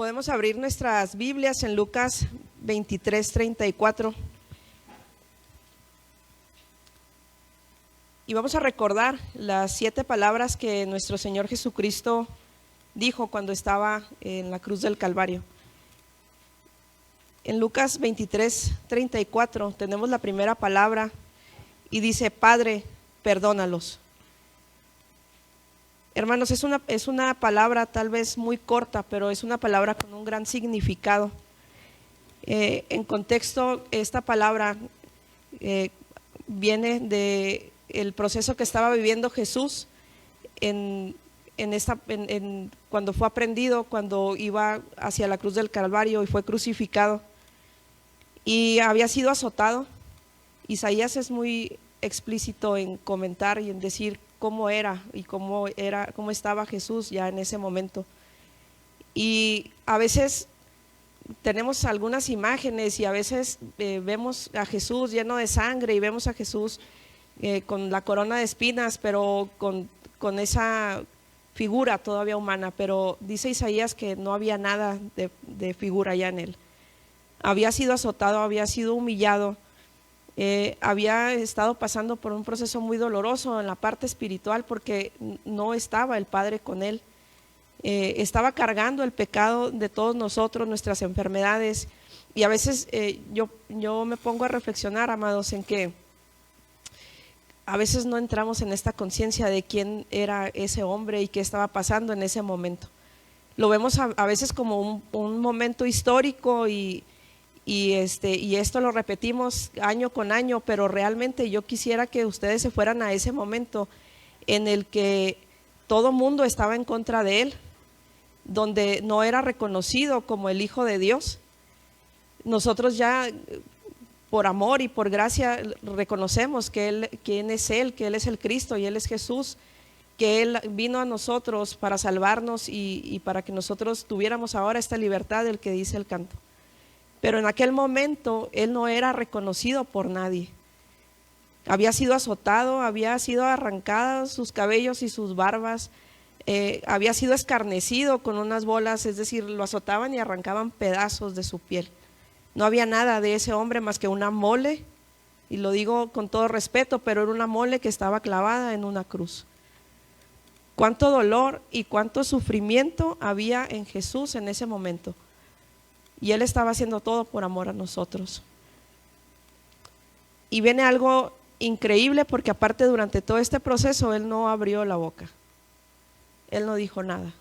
Podemos abrir nuestras Biblias en Lucas 23:34 y vamos a recordar las 7 palabras que nuestro Señor Jesucristo dijo cuando estaba en la cruz del Calvario. En Lucas 23:34 tenemos la primera palabra y dice: Padre, perdónalos. Hermanos, es una palabra tal vez muy corta, pero es una palabra con un gran significado. En contexto, esta palabra viene de el proceso que estaba viviendo Jesús cuando fue aprendido, cuando iba hacia la cruz del Calvario y fue crucificado y había sido azotado. Isaías es muy explícito en comentar y en decir cómo era y cómo estaba Jesús ya en ese momento. Y a veces tenemos algunas imágenes y a veces vemos a Jesús lleno de sangre y vemos a Jesús con la corona de espinas, pero con esa figura todavía humana. Pero dice Isaías que no había nada de figura ya en él. Había sido azotado, había sido humillado. Había estado pasando por un proceso muy doloroso en la parte espiritual porque no estaba el Padre con él. Estaba cargando el pecado de todos nosotros, nuestras enfermedades. Y a veces yo me pongo a reflexionar, amados, en que a veces no entramos en esta conciencia de quién era ese hombre y qué estaba pasando en ese momento. Lo vemos a veces como un momento histórico y esto lo repetimos año con año, pero realmente yo quisiera que ustedes se fueran a ese momento en el que todo mundo estaba en contra de él, donde no era reconocido como el Hijo de Dios. Nosotros ya por amor y por gracia reconocemos quién es él, que él es el Cristo y él es Jesús, que él vino a nosotros para salvarnos y para que nosotros tuviéramos ahora esta libertad del que dice el canto. Pero en aquel momento él no era reconocido por nadie. Había sido azotado, había sido arrancados sus cabellos y sus barbas, había sido escarnecido con unas bolas, es decir, lo azotaban y arrancaban pedazos de su piel. No había nada de ese hombre más que una mole, y lo digo con todo respeto, pero era una mole que estaba clavada en una cruz. Cuánto dolor y cuánto sufrimiento había en Jesús en ese momento. Y él estaba haciendo todo por amor a nosotros. Y viene algo increíble porque aparte durante todo este proceso él no abrió la boca. Él no dijo nada.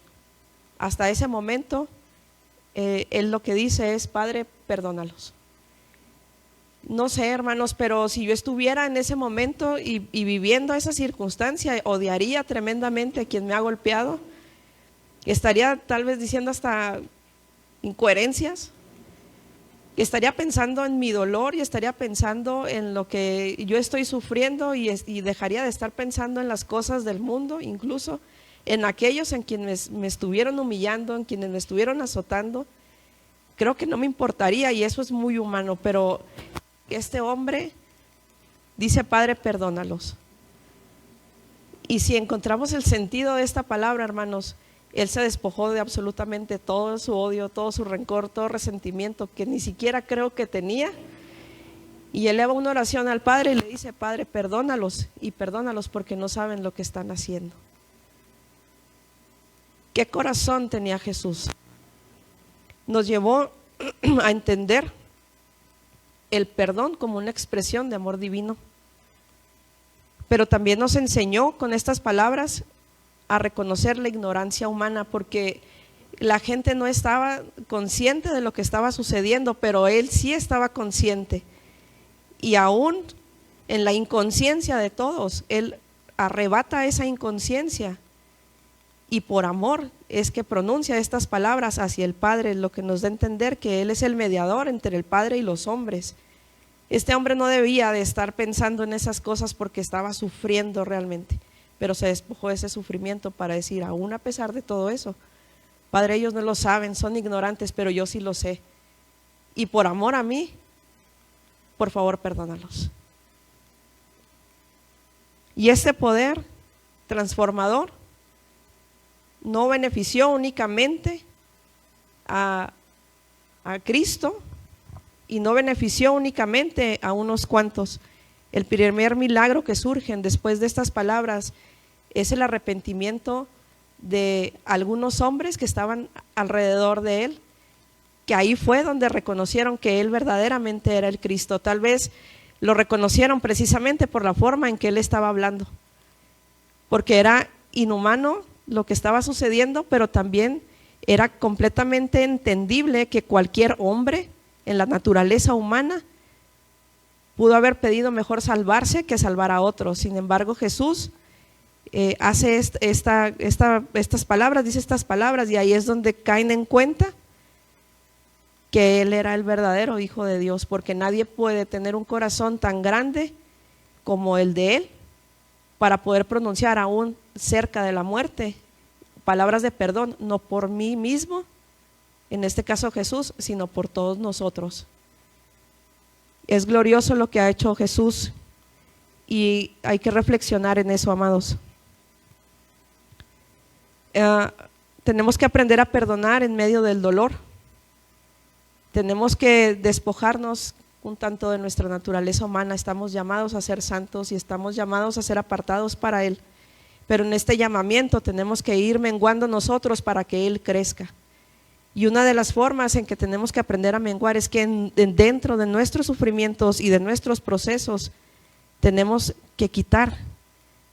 Hasta ese momento él lo que dice es: Padre, perdónalos. No sé, hermanos, pero si yo estuviera en ese momento y viviendo esa circunstancia, odiaría tremendamente a quien me ha golpeado. Estaría tal vez diciendo hasta incoherencias, estaría pensando en mi dolor y estaría pensando en lo que yo estoy sufriendo y dejaría de estar pensando en las cosas del mundo, incluso en aquellos en quienes me estuvieron humillando, en quienes me estuvieron azotando. Creo que no me importaría y eso es muy humano, pero este hombre dice: Padre, perdónalos. Y si encontramos el sentido de esta palabra, hermanos, él se despojó de absolutamente todo su odio, todo su rencor, todo resentimiento que ni siquiera creo que tenía, y eleva una oración al Padre y le dice: Padre, perdónalos, y perdónalos porque no saben lo que están haciendo. ¿Qué corazón tenía Jesús? Nos llevó a entender el perdón como una expresión de amor divino, pero también nos enseñó con estas palabras a reconocer la ignorancia humana, porque la gente no estaba consciente de lo que estaba sucediendo, pero él sí estaba consciente. Y aún en la inconsciencia de todos, él arrebata esa inconsciencia y por amor es que pronuncia estas palabras hacia el Padre, lo que nos da a entender que él es el mediador entre el Padre y los hombres. Este hombre no debía de estar pensando en esas cosas porque estaba sufriendo realmente, pero se despojó de ese sufrimiento para decir: aún a pesar de todo eso, Padre, ellos no lo saben, son ignorantes, pero yo sí lo sé. Y por amor a mí, por favor, perdónalos. Y este poder transformador no benefició únicamente a Cristo y no benefició únicamente a unos cuantos. El primer milagro que surge después de estas palabras es el arrepentimiento de algunos hombres que estaban alrededor de él, que ahí fue donde reconocieron que él verdaderamente era el Cristo. Tal vez lo reconocieron precisamente por la forma en que él estaba hablando, porque era inhumano lo que estaba sucediendo, pero también era completamente entendible que cualquier hombre en la naturaleza humana pudo haber pedido mejor salvarse que salvar a otros. Sin embargo, Jesús hace estas palabras, dice estas palabras, y ahí es donde caen en cuenta que él era el verdadero Hijo de Dios, porque nadie puede tener un corazón tan grande como el de él para poder pronunciar aún cerca de la muerte palabras de perdón, no por mí mismo, en este caso Jesús, sino por todos nosotros. Es glorioso lo que ha hecho Jesús y hay que reflexionar en eso, amados. Tenemos que aprender a perdonar en medio del dolor. Tenemos que despojarnos un tanto de nuestra naturaleza humana. Estamos llamados a ser santos y estamos llamados a ser apartados para Él. Pero en este llamamiento tenemos que ir menguando nosotros para que Él crezca. Y una de las formas en que tenemos que aprender a menguar es que dentro de nuestros sufrimientos y de nuestros procesos tenemos que quitar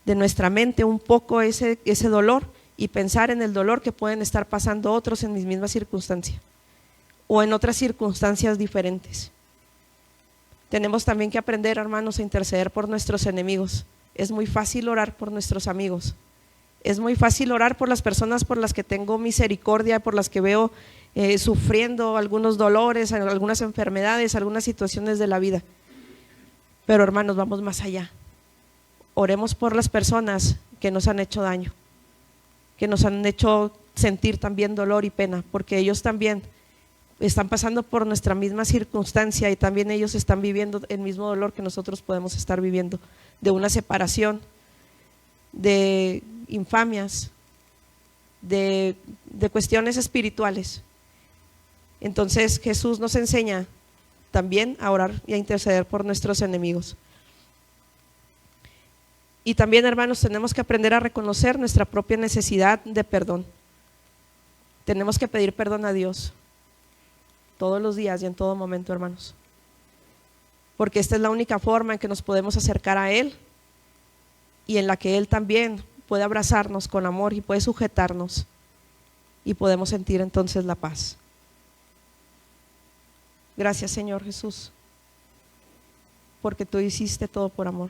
de nuestra mente un poco ese dolor y pensar en el dolor que pueden estar pasando otros en mis mismas circunstancias o en otras circunstancias diferentes. Tenemos también que aprender, hermanos, a interceder por nuestros enemigos. Es muy fácil orar por nuestros amigos. Es muy fácil orar por las personas por las que tengo misericordia, por las que veo sufriendo algunos dolores, algunas enfermedades, algunas situaciones de la vida. Pero, hermanos, vamos más allá. Oremos por las personas que nos han hecho daño, que nos han hecho sentir también dolor y pena, porque ellos también están pasando por nuestra misma circunstancia y también ellos están viviendo el mismo dolor que nosotros podemos estar viviendo, de una separación, de infamias, de cuestiones espirituales. Entonces Jesús nos enseña también a orar y a interceder por nuestros enemigos. Y también, hermanos, tenemos que aprender a reconocer nuestra propia necesidad de perdón. Tenemos que pedir perdón a Dios todos los días y en todo momento, hermanos, porque esta es la única forma en que nos podemos acercar a Él y en la que Él también puede abrazarnos con amor y puede sujetarnos y podemos sentir entonces la paz. Gracias, Señor Jesús, porque tú hiciste todo por amor.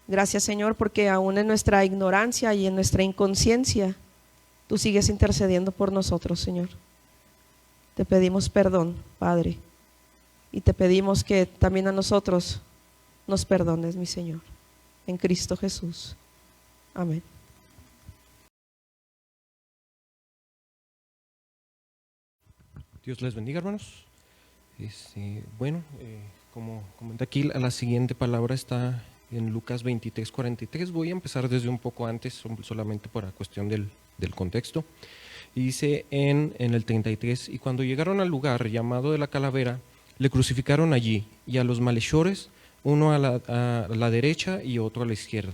Gracias, Señor, porque aún en nuestra ignorancia y en nuestra inconsciencia tú sigues intercediendo por nosotros, Señor. Te pedimos perdón, Padre, y te pedimos que también a nosotros nos perdones, mi Señor, en Cristo Jesús. Amén. Dios les bendiga, hermanos. Como comenta aquí, la siguiente palabra está en Lucas 23:43. Voy a empezar desde un poco antes, solamente por la cuestión del contexto. Y dice en el 33: y cuando llegaron al lugar llamado de la Calavera, le crucificaron allí, y a los malhechores, uno a la derecha y otro a la izquierda.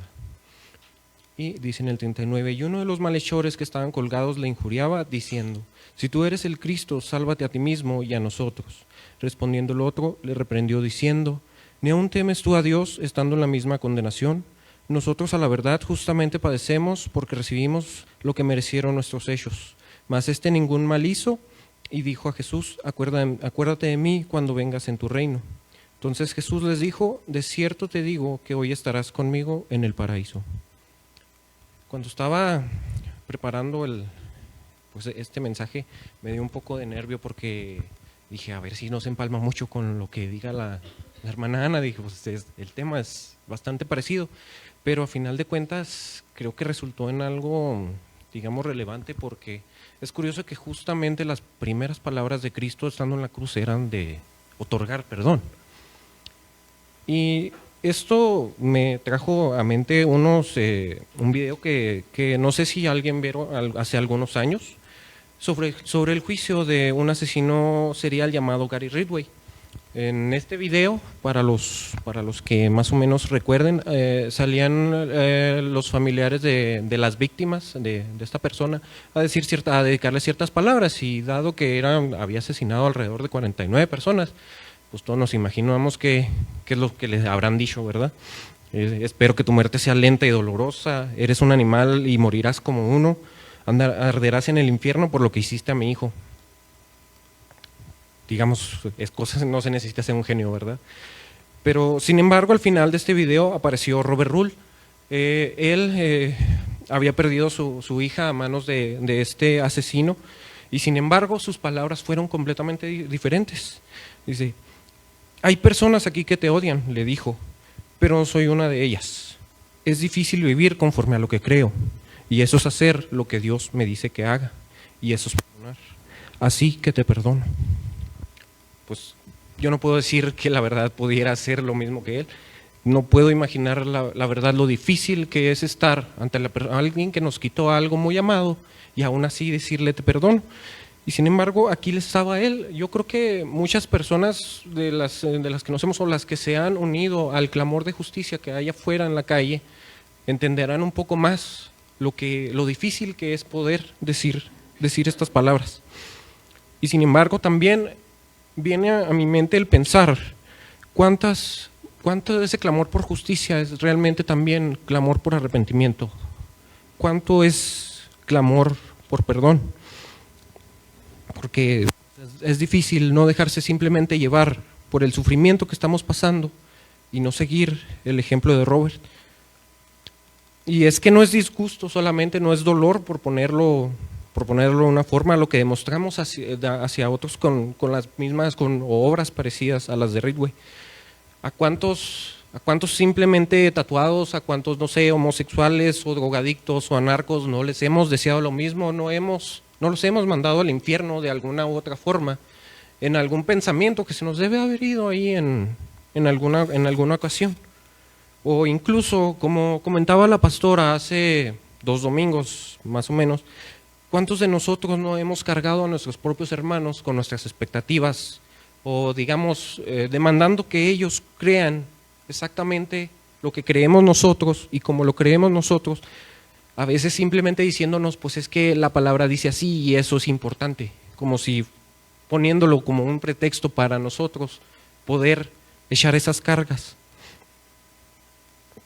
Y dice en el 39: y uno de los malhechores que estaban colgados le injuriaba, diciendo: si tú eres el Cristo, sálvate a ti mismo y a nosotros. Respondiendo el otro, le reprendió diciendo: ¿ni aún temes tú a Dios, estando en la misma condenación? Nosotros a la verdad justamente padecemos, porque recibimos lo que merecieron nuestros hechos. Mas este ningún mal hizo, y dijo a Jesús: acuérdate de mí cuando vengas en tu reino. Entonces Jesús les dijo: de cierto te digo que hoy estarás conmigo en el paraíso. Cuando estaba preparando este mensaje, me dio un poco de nervio porque dije, a ver si no se empalma mucho con lo que diga la hermana Ana. Dije, pues el tema es bastante parecido, pero a final de cuentas creo que resultó en algo, digamos, relevante, porque es curioso que justamente las primeras palabras de Cristo estando en la cruz eran de otorgar perdón. Y esto me trajo a mente un video que no sé si alguien vio hace algunos años, sobre el juicio de un asesino serial llamado Gary Ridgway. En este video, para los que más o menos recuerden, salían los familiares de las víctimas de esta persona a dedicarle ciertas palabras, y dado que había asesinado alrededor de 49 personas, pues todos nos imaginamos qué es lo que les habrán dicho, ¿verdad? Espero que tu muerte sea lenta y dolorosa, eres un animal y morirás como uno, arderás en el infierno por lo que hiciste a mi hijo. Digamos, no se necesita ser un genio, ¿verdad? Pero sin embargo, al final de este video apareció Robert Rull. Él había perdido su hija a manos de este asesino, y sin embargo sus palabras fueron completamente diferentes. Dice: hay personas aquí que te odian, le dijo, pero no soy una de ellas. Es difícil vivir conforme a lo que creo, y eso es hacer lo que Dios me dice que haga, y eso es perdonar. Así que te perdono. Pues yo no puedo decir que la verdad pudiera hacer lo mismo que él. No puedo imaginar la verdad, lo difícil que es estar ante alguien que nos quitó algo muy amado y aún así decirle te perdono. Y sin embargo, aquí le estaba él. Yo creo que muchas personas de las que conocemos o las que se han unido al clamor de justicia que hay afuera en la calle entenderán un poco más lo difícil que es poder decir estas palabras. Y sin embargo, también viene a mi mente el pensar cuánto de ese clamor por justicia es realmente también clamor por arrepentimiento, cuánto es clamor por perdón, porque es difícil no dejarse simplemente llevar por el sufrimiento que estamos pasando y no seguir el ejemplo de Robert. Y es que no es disgusto solamente, no es dolor, por ponerlo de una forma, lo que demostramos hacia otros con las mismas, con obras parecidas a las de Ridgway. ¿A cuántos simplemente tatuados, a cuántos, no sé, homosexuales o drogadictos o anarcos no les hemos deseado lo mismo, no los hemos mandado al infierno de alguna u otra forma, en algún pensamiento que se nos debe haber ido ahí en alguna ocasión? O incluso, como comentaba la pastora hace 2 domingos más o menos, ¿cuántos de nosotros no hemos cargado a nuestros propios hermanos con nuestras expectativas, o digamos, demandando que ellos crean exactamente lo que creemos nosotros y como lo creemos nosotros, a veces simplemente diciéndonos, pues es que la palabra dice así y eso es importante, como si poniéndolo como un pretexto para nosotros poder echar esas cargas?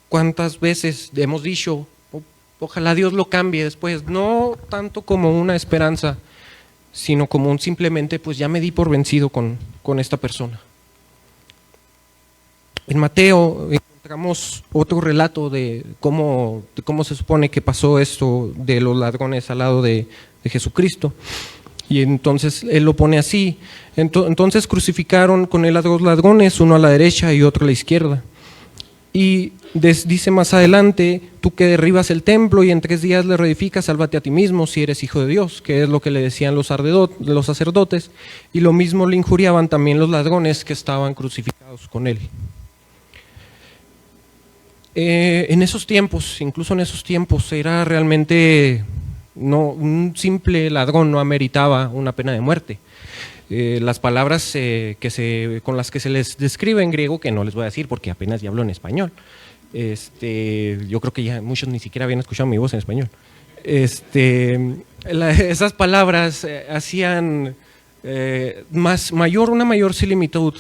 ¿Cuántas veces hemos dicho, ojalá Dios lo cambie después, no tanto como una esperanza, sino como un simplemente, pues ya me di por vencido con esta persona? En Mateo encontramos otro relato de cómo se supone que pasó esto de los ladrones al lado de Jesucristo. Y entonces él lo pone así: entonces crucificaron con él a 2 ladrones, uno a la derecha y otro a la izquierda. Y dice más adelante: tú que derribas el templo y en 3 días le reedificas, sálvate a ti mismo si eres hijo de Dios, que es lo que le decían los sacerdotes, y lo mismo le injuriaban también los ladrones que estaban crucificados con él. En esos tiempos, incluso en esos tiempos, era realmente, un simple ladrón no ameritaba una pena de muerte. Las palabras con las que se les describe en griego, que no les voy a decir porque apenas ya hablo en español, yo creo que ya muchos ni siquiera habían escuchado mi voz en español. Esas palabras hacían una mayor similitud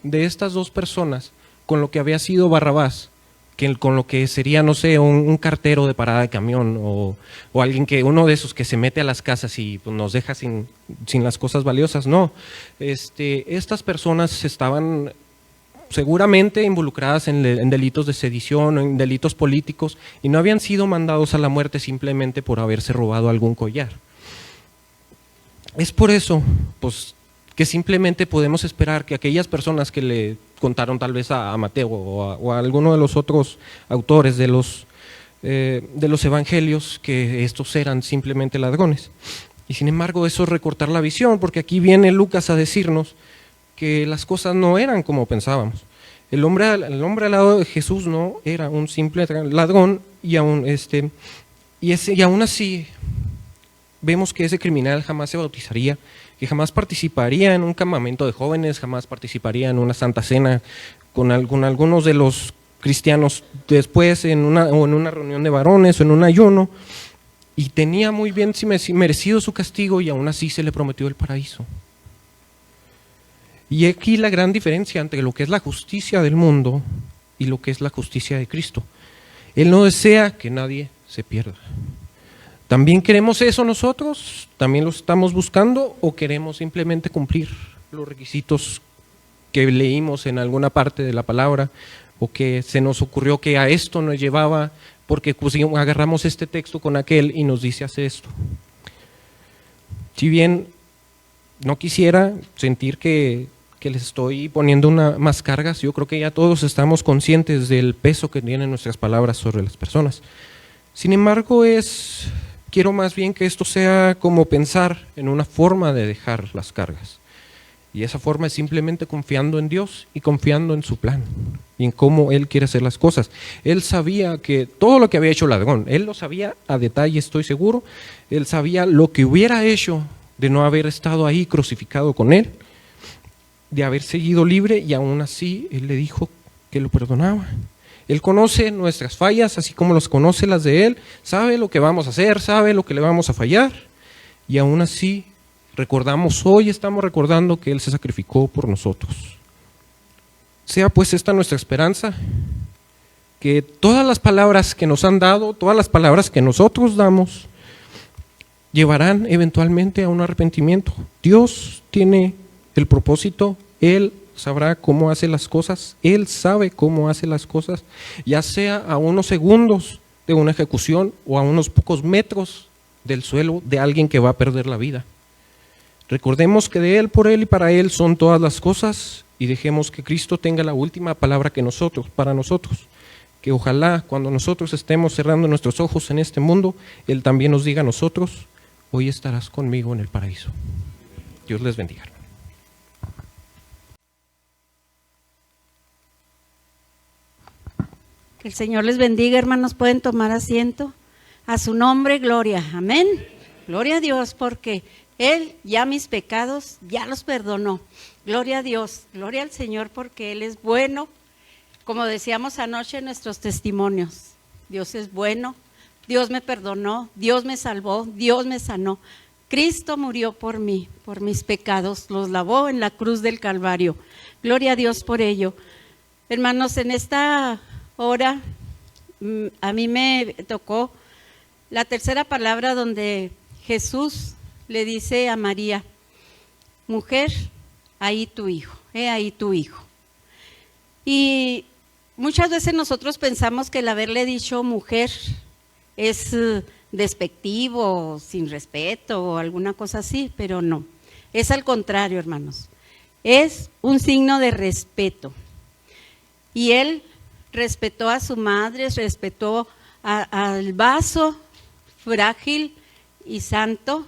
de estas 2 personas con lo que había sido Barrabás, con lo que sería, no sé, un cartero de parada de camión, o alguien uno de esos que se mete a las casas y pues, nos deja sin las cosas valiosas. No, estas personas estaban seguramente involucradas en delitos de sedición o en delitos políticos, y no habían sido mandados a la muerte simplemente por haberse robado algún collar. Es por eso, pues, que simplemente podemos esperar que aquellas personas que le contaron tal vez a Mateo o a alguno de los otros autores de los evangelios que estos eran simplemente ladrones. Y sin embargo eso es recortar la visión, porque aquí viene Lucas a decirnos que las cosas no eran como pensábamos. El hombre al lado de Jesús no era un simple ladrón, y aún así vemos que ese criminal jamás se bautizaría, que jamás participaría en un campamento de jóvenes, jamás participaría en una santa cena con algunos de los cristianos después en una reunión de varones o en un ayuno, y tenía muy bien merecido su castigo y aún así se le prometió el paraíso. Y aquí la gran diferencia entre lo que es la justicia del mundo y lo que es la justicia de Cristo. Él no desea que nadie se pierda. ¿También queremos eso nosotros? ¿También lo estamos buscando o queremos simplemente cumplir los requisitos que leímos en alguna parte de la palabra o que se nos ocurrió que a esto nos llevaba porque agarramos este texto con aquel y nos dice hace esto? Si bien no quisiera sentir que les estoy poniendo más cargas, yo creo que ya todos estamos conscientes del peso que tienen nuestras palabras sobre las personas. Sin embargo, quiero más bien que esto sea como pensar en una forma de dejar las cargas. Y esa forma es simplemente confiando en Dios y confiando en su plan y en cómo Él quiere hacer las cosas. Él sabía que todo lo que había hecho el ladrón, Él lo sabía a detalle, estoy seguro. Él sabía lo que hubiera hecho de no haber estado ahí crucificado con Él, de haber seguido libre, y aún así Él le dijo que lo perdonaba. Él conoce nuestras fallas, así como los conoce las de Él, sabe lo que vamos a hacer, sabe lo que le vamos a fallar, y aún así estamos recordando que Él se sacrificó por nosotros. Sea pues esta nuestra esperanza, que todas las palabras que nos han dado, todas las palabras que nosotros damos, llevarán eventualmente a un arrepentimiento. Dios tiene el propósito, Él sabrá cómo hace las cosas, Él sabe cómo hace las cosas, ya sea a unos segundos de una ejecución o a unos pocos metros del suelo de alguien que va a perder la vida. Recordemos que de Él, por Él y para Él son todas las cosas, y dejemos que Cristo tenga la última palabra para nosotros, que ojalá cuando nosotros estemos cerrando nuestros ojos en este mundo, Él también nos diga a nosotros: hoy estarás conmigo en el paraíso. Dios les bendiga. Que el Señor les bendiga, hermanos, pueden tomar asiento. A su nombre, gloria, amén. Gloria a Dios, porque Él ya mis pecados ya los perdonó. Gloria a Dios, gloria al Señor, porque Él es bueno. Como decíamos anoche en nuestros testimonios, Dios es bueno, Dios me perdonó, Dios me salvó, Dios me sanó. Cristo murió por mí, por mis pecados, los lavó en la cruz del Calvario. Gloria a Dios por ello. Hermanos, en esta hora a mí me tocó la tercera palabra donde Jesús le dice a María: mujer, ahí tu hijo, ahí tu hijo. Y muchas veces nosotros pensamos que el haberle dicho mujer es despectivo, sin respeto o alguna cosa así, pero no, es al contrario, hermanos, es un signo de respeto. Y él respetó a su madre, respetó al vaso frágil y santo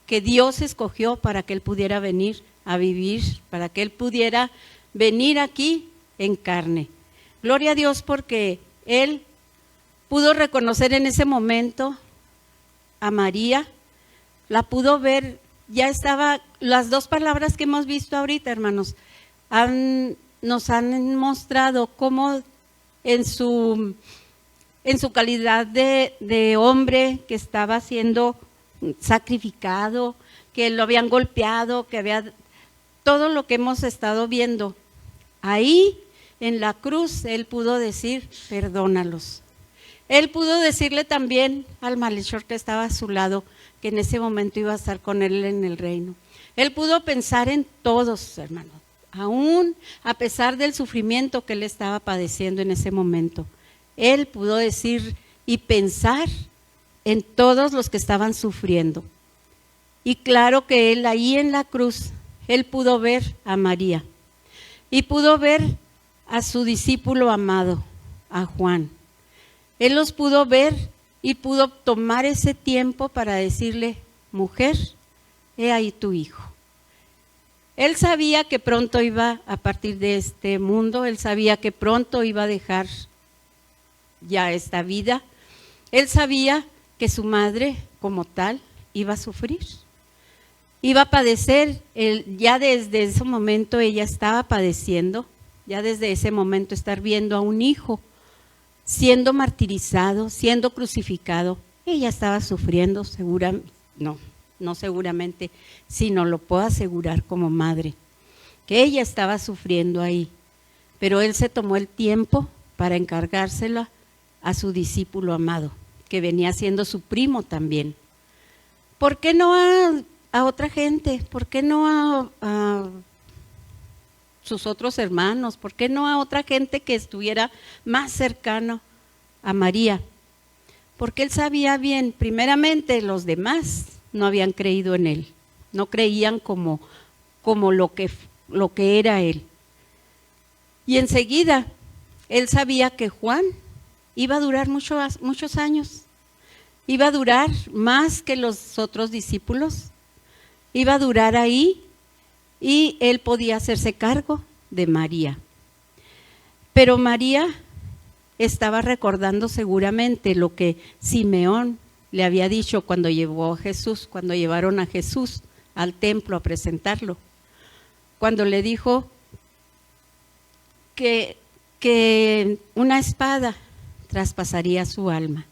que Dios escogió para que él pudiera venir a vivir, para que él pudiera venir aquí en carne. Gloria a Dios, porque él pudo reconocer en ese momento a María, la pudo ver, ya estaba, las dos palabras que hemos visto ahorita, hermanos, nos han mostrado cómo en su calidad de hombre que estaba siendo sacrificado, que lo habían golpeado, que había todo lo que hemos estado viendo. Ahí en la cruz él pudo decir: perdónalos. Él pudo decirle también al malhechor que estaba a su lado que en ese momento iba a estar con él en el reino. Él pudo pensar en todos, hermanos, aún a pesar del sufrimiento que él estaba padeciendo en ese momento. Él pudo decir y pensar en todos los que estaban sufriendo. Y claro que él ahí en la cruz, él pudo ver a María y pudo ver a su discípulo amado, a Juan. Él los pudo ver y pudo tomar ese tiempo para decirle: mujer, he ahí tu hijo. Él sabía que pronto iba a partir de este mundo, él sabía que pronto iba a dejar ya esta vida. Él sabía que su madre como tal iba a sufrir, iba a padecer. Ya desde ese momento ella estaba padeciendo, ya desde ese momento estar viendo a un hijo siendo martirizado, siendo crucificado. Ella estaba sufriendo, no seguramente, sino lo puedo asegurar como madre, que ella estaba sufriendo ahí. Pero él se tomó el tiempo para encargársela a su discípulo amado, que venía siendo su primo también. ¿Por qué no a otra gente? ¿Por qué no a sus otros hermanos? ¿Por qué no a otra gente que estuviera más cercano a María? Porque él sabía bien, primeramente los demás no habían creído en él, no creían como lo que era él. Y enseguida él sabía que Juan iba a durar muchos años, iba a durar más que los otros discípulos, iba a durar ahí, y él podía hacerse cargo de María. Pero María estaba recordando seguramente lo que Simeón le había dicho cuando llevaron a Jesús al templo a presentarlo, cuando le dijo que una espada traspasaría su alma.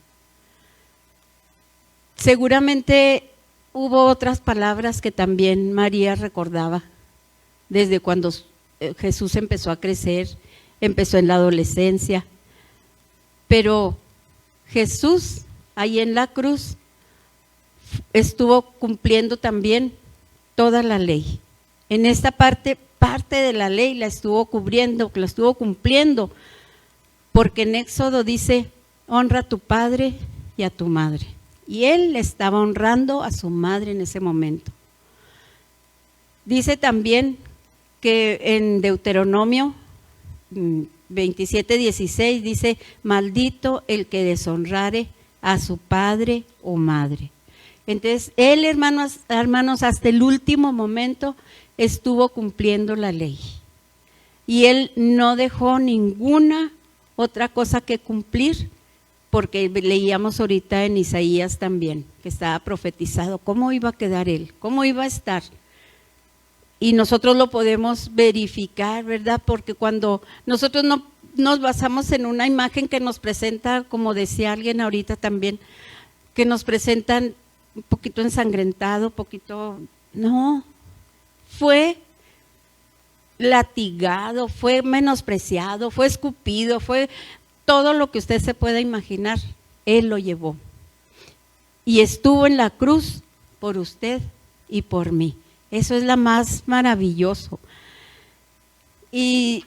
Seguramente hubo otras palabras que también María recordaba desde cuando Jesús empezó a crecer, empezó en la adolescencia. Pero Jesús ahí en la cruz estuvo cumpliendo también toda la ley. En esta parte de la ley la estuvo cumpliendo, porque en Éxodo dice: honra a tu padre y a tu madre. Y él estaba honrando a su madre en ese momento. Dice también que en Deuteronomio 27:16 dice: maldito el que deshonrare a su padre o madre. Entonces él, hermanos, hasta el último momento estuvo cumpliendo la ley, y él no dejó ninguna otra cosa que cumplir, porque leíamos ahorita en Isaías también, que estaba profetizado cómo iba a quedar él, cómo iba a estar. Y nosotros lo podemos verificar, ¿verdad? Porque cuando nosotros no nos basamos en una imagen que nos presenta, como decía alguien ahorita también, que nos presentan un poquito ensangrentado, no, fue latigado, fue menospreciado, fue escupido, fue todo lo que usted se pueda imaginar, él lo llevó. Y estuvo en la cruz por usted y por mí. Eso es lo más maravilloso. Y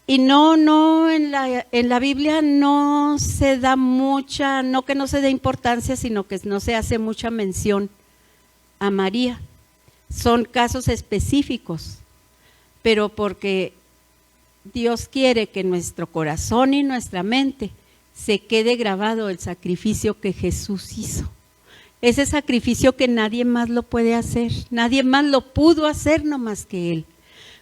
no en la Biblia no se da mucha, no que no se dé importancia, sino que no se hace mucha mención a María. Son casos específicos, pero porque Dios quiere que nuestro corazón y nuestra mente se quede grabado el sacrificio que Jesús hizo. Ese sacrificio que nadie más lo puede hacer, nadie más lo pudo hacer no más que Él.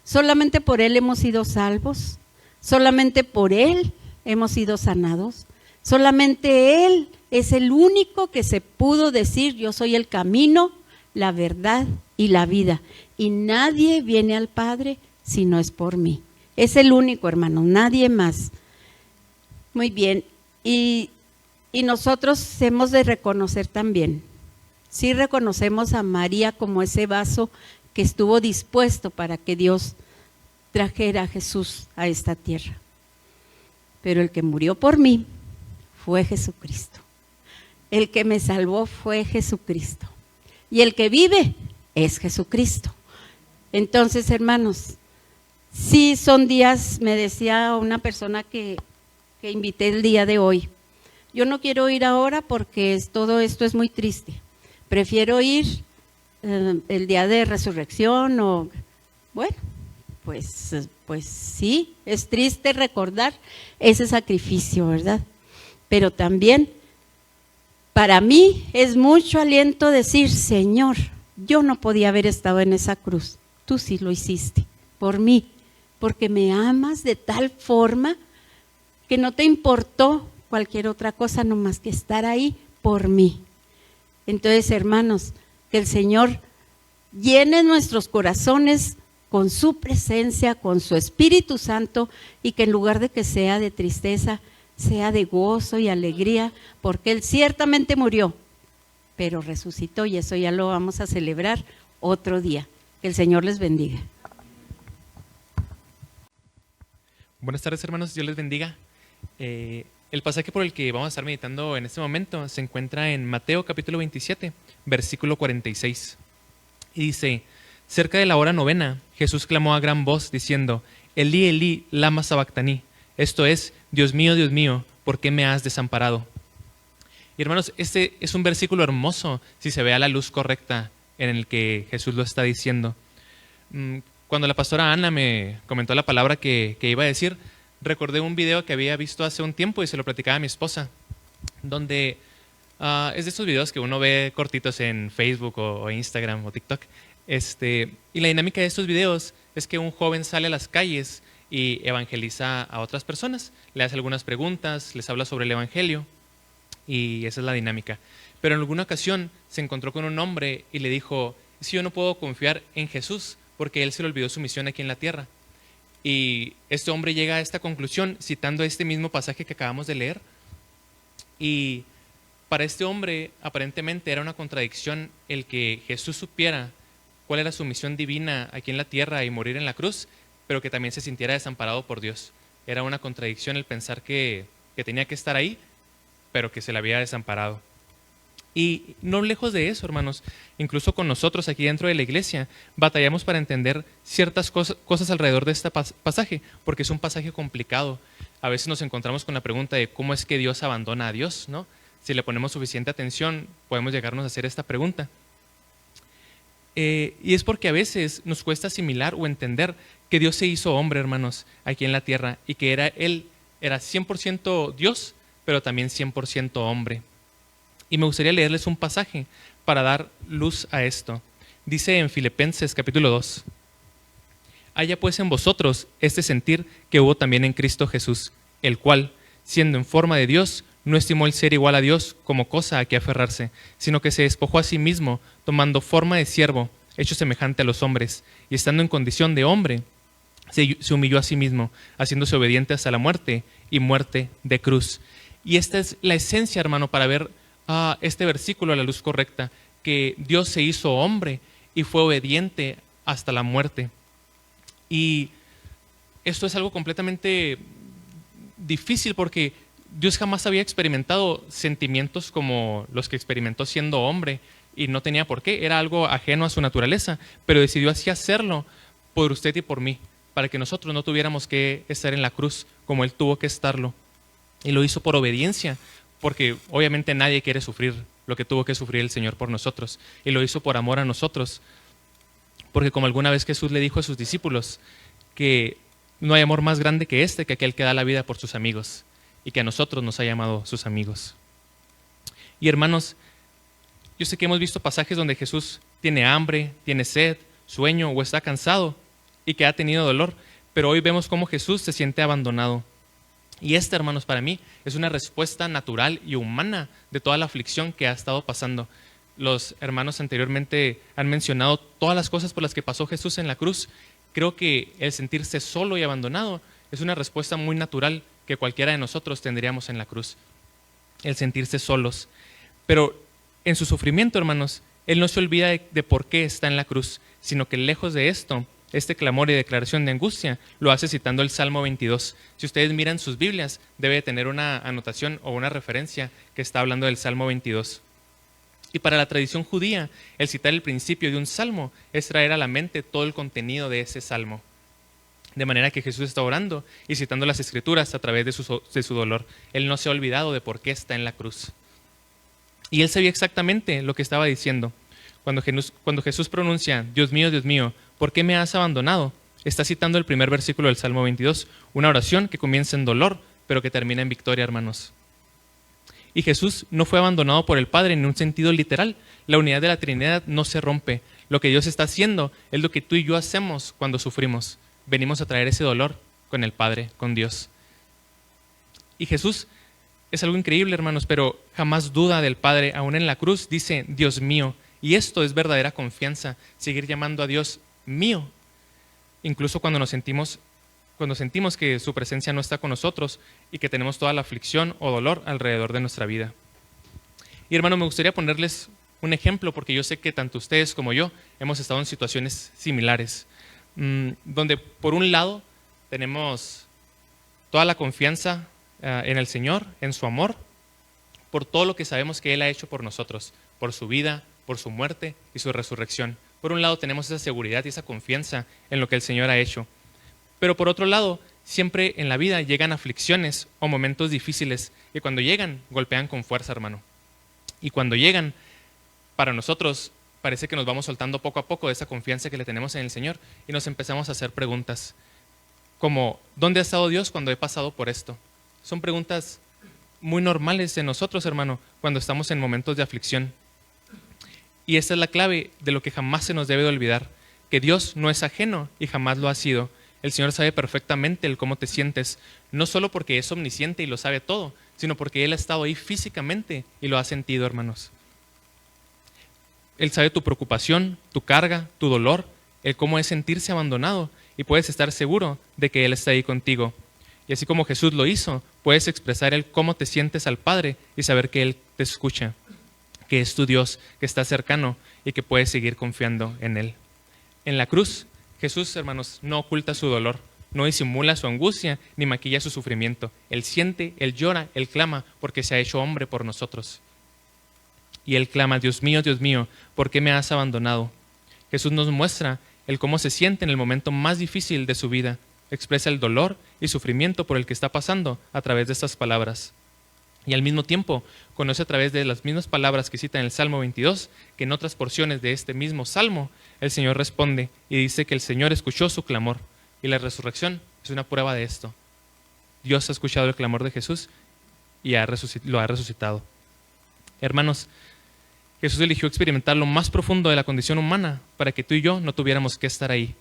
Solamente por Él hemos sido salvos, solamente por Él hemos sido sanados, solamente Él es el único que se pudo decir: yo soy el camino, la verdad y la vida, y nadie viene al Padre si no es por mí. Es el único, hermano, nadie más. Muy bien, y nosotros hemos de reconocer también, sí reconocemos a María como ese vaso que estuvo dispuesto para que Dios trajera a Jesús a esta tierra. Pero el que murió por mí fue Jesucristo. El que me salvó fue Jesucristo. Y el que vive es Jesucristo. Entonces, hermanos, sí son días, me decía una persona que invité el día de hoy: yo no quiero ir ahora porque todo esto es muy triste. Prefiero ir el día de resurrección o, bueno, pues sí, es triste recordar ese sacrificio, ¿verdad? Pero también para mí es mucho aliento decir: Señor, yo no podía haber estado en esa cruz, tú sí lo hiciste por mí, porque me amas de tal forma que no te importó cualquier otra cosa, no más que estar ahí por mí. Entonces, hermanos, que el Señor llene nuestros corazones con su presencia, con su Espíritu Santo, y que en lugar de que sea de tristeza, sea de gozo y alegría, porque Él ciertamente murió, pero resucitó, y eso ya lo vamos a celebrar otro día. Que el Señor les bendiga. Buenas tardes, hermanos, Dios les bendiga. El pasaje por el que vamos a estar meditando en este momento se encuentra en Mateo capítulo 27, versículo 46. Y dice: cerca de la hora novena, Jesús clamó a gran voz diciendo: Elí, Elí, lama sabactaní. Esto es: Dios mío, ¿por qué me has desamparado? Y hermanos, este es un versículo hermoso si se ve a la luz correcta en el que Jesús lo está diciendo. Cuando la pastora Ana me comentó la palabra que iba a decir, recordé un video que había visto hace un tiempo y se lo platicaba a mi esposa, donde es de esos videos que uno ve cortitos en Facebook o Instagram o TikTok. Y la dinámica de estos videos es que un joven sale a las calles y evangeliza a otras personas, le hace algunas preguntas, les habla sobre el evangelio, y esa es la dinámica. Pero en alguna ocasión se encontró con un hombre y le dijo: si yo no puedo confiar en Jesús porque Él se le olvidó su misión aquí en la tierra. Y este hombre llega a esta conclusión citando este mismo pasaje que acabamos de leer. Y para este hombre aparentemente era una contradicción el que Jesús supiera cuál era su misión divina aquí en la tierra y morir en la cruz, pero que también se sintiera desamparado por Dios. Era una contradicción el pensar que tenía que estar ahí, pero que se le había desamparado. Y no lejos de eso, hermanos, incluso con nosotros aquí dentro de la iglesia, batallamos para entender ciertas cosas alrededor de este pasaje, porque es un pasaje complicado. A veces nos encontramos con la pregunta de cómo es que Dios abandona a Dios, ¿no? Si le ponemos suficiente atención, podemos llegarnos a hacer esta pregunta. Y es porque a veces nos cuesta asimilar o entender que Dios se hizo hombre, hermanos, aquí en la tierra, y que Él era 100% Dios, pero también 100% hombre. Y me gustaría leerles un pasaje para dar luz a esto. Dice en Filipenses capítulo 2: haya pues en vosotros este sentir que hubo también en Cristo Jesús, el cual, siendo en forma de Dios, no estimó el ser igual a Dios como cosa a que aferrarse, sino que se despojó a sí mismo, tomando forma de siervo, hecho semejante a los hombres, y estando en condición de hombre, se humilló a sí mismo, haciéndose obediente hasta la muerte, y muerte de cruz. Y esta es la esencia, hermano, para ver este versículo a la luz correcta, que Dios se hizo hombre y fue obediente hasta la muerte. Y esto es algo completamente difícil porque Dios jamás había experimentado sentimientos como los que experimentó siendo hombre, y no tenía por qué, era algo ajeno a su naturaleza, pero decidió así hacerlo por usted y por mí, para que nosotros no tuviéramos que estar en la cruz como Él tuvo que estarlo. Y lo hizo por obediencia, porque obviamente nadie quiere sufrir lo que tuvo que sufrir el Señor por nosotros, y lo hizo por amor a nosotros, porque como alguna vez Jesús le dijo a sus discípulos, que no hay amor más grande que este, que aquel que da la vida por sus amigos, y que a nosotros nos ha llamado sus amigos. Y hermanos, yo sé que hemos visto pasajes donde Jesús tiene hambre, tiene sed, sueño o está cansado, y que ha tenido dolor, pero hoy vemos cómo Jesús se siente abandonado. Y esta, hermanos, para mí es una respuesta natural y humana de toda la aflicción que ha estado pasando. Los hermanos anteriormente han mencionado todas las cosas por las que pasó Jesús en la cruz. Creo que el sentirse solo y abandonado es una respuesta muy natural que cualquiera de nosotros tendríamos en la cruz. El sentirse solos. Pero en su sufrimiento, hermanos, Él no se olvida de por qué está en la cruz, sino que lejos de esto, este clamor y declaración de angustia lo hace citando el Salmo 22. Si ustedes miran sus Biblias, debe tener una anotación o una referencia que está hablando del Salmo 22. Y para la tradición judía, el citar el principio de un salmo es traer a la mente todo el contenido de ese salmo. De manera que Jesús está orando y citando las Escrituras a través de su dolor. Él no se ha olvidado de por qué está en la cruz. Y Él sabía exactamente lo que estaba diciendo. Cuando Jesús pronuncia, Dios mío, ¿por qué me has abandonado?, está citando el primer versículo del Salmo 22, una oración que comienza en dolor, pero que termina en victoria, hermanos. Y Jesús no fue abandonado por el Padre en un sentido literal. La unidad de la Trinidad no se rompe. Lo que Dios está haciendo es lo que tú y yo hacemos cuando sufrimos. Venimos a traer ese dolor con el Padre, con Dios. Y Jesús es algo increíble, hermanos, pero jamás duda del Padre. Aún en la cruz dice, Dios mío, Y esto es verdadera confianza, seguir llamando a Dios mío, incluso cuando sentimos que su presencia no está con nosotros y que tenemos toda la aflicción o dolor alrededor de nuestra vida. Y hermano, me gustaría ponerles un ejemplo, porque yo sé que tanto ustedes como yo hemos estado en situaciones similares, donde por un lado tenemos toda la confianza en el Señor, en su amor, por todo lo que sabemos que Él ha hecho por nosotros, por su vida, por su muerte y su resurrección. Por un lado tenemos esa seguridad y esa confianza en lo que el Señor ha hecho. Pero por otro lado, siempre en la vida llegan aflicciones o momentos difíciles que cuando llegan golpean con fuerza, hermano. Y cuando llegan, para nosotros parece que nos vamos soltando poco a poco de esa confianza que le tenemos en el Señor y nos empezamos a hacer preguntas como, ¿dónde ha estado Dios cuando he pasado por esto? Son preguntas muy normales en nosotros, hermano, cuando estamos en momentos de aflicción. Y esta es la clave de lo que jamás se nos debe de olvidar, que Dios no es ajeno y jamás lo ha sido. El Señor sabe perfectamente el cómo te sientes, no solo porque es omnisciente y lo sabe todo, sino porque Él ha estado ahí físicamente y lo ha sentido, hermanos. Él sabe tu preocupación, tu carga, tu dolor, el cómo es sentirse abandonado, y puedes estar seguro de que Él está ahí contigo. Y así como Jesús lo hizo, puedes expresar el cómo te sientes al Padre y saber que Él te escucha, que es tu Dios, que está cercano y que puedes seguir confiando en Él. En la cruz, Jesús, hermanos, no oculta su dolor, no disimula su angustia ni maquilla su sufrimiento. Él siente, Él llora, Él clama porque se ha hecho hombre por nosotros. Y Él clama, Dios mío, ¿por qué me has abandonado? Jesús nos muestra el cómo se siente en el momento más difícil de su vida. Expresa el dolor y sufrimiento por el que está pasando a través de estas palabras. Y al mismo tiempo conoce a través de las mismas palabras que cita en el Salmo 22, que en otras porciones de este mismo Salmo, el Señor responde y dice que el Señor escuchó su clamor. Y la resurrección es una prueba de esto. Dios ha escuchado el clamor de Jesús y lo ha resucitado. Hermanos, Jesús eligió experimentar lo más profundo de la condición humana para que tú y yo no tuviéramos que estar ahí.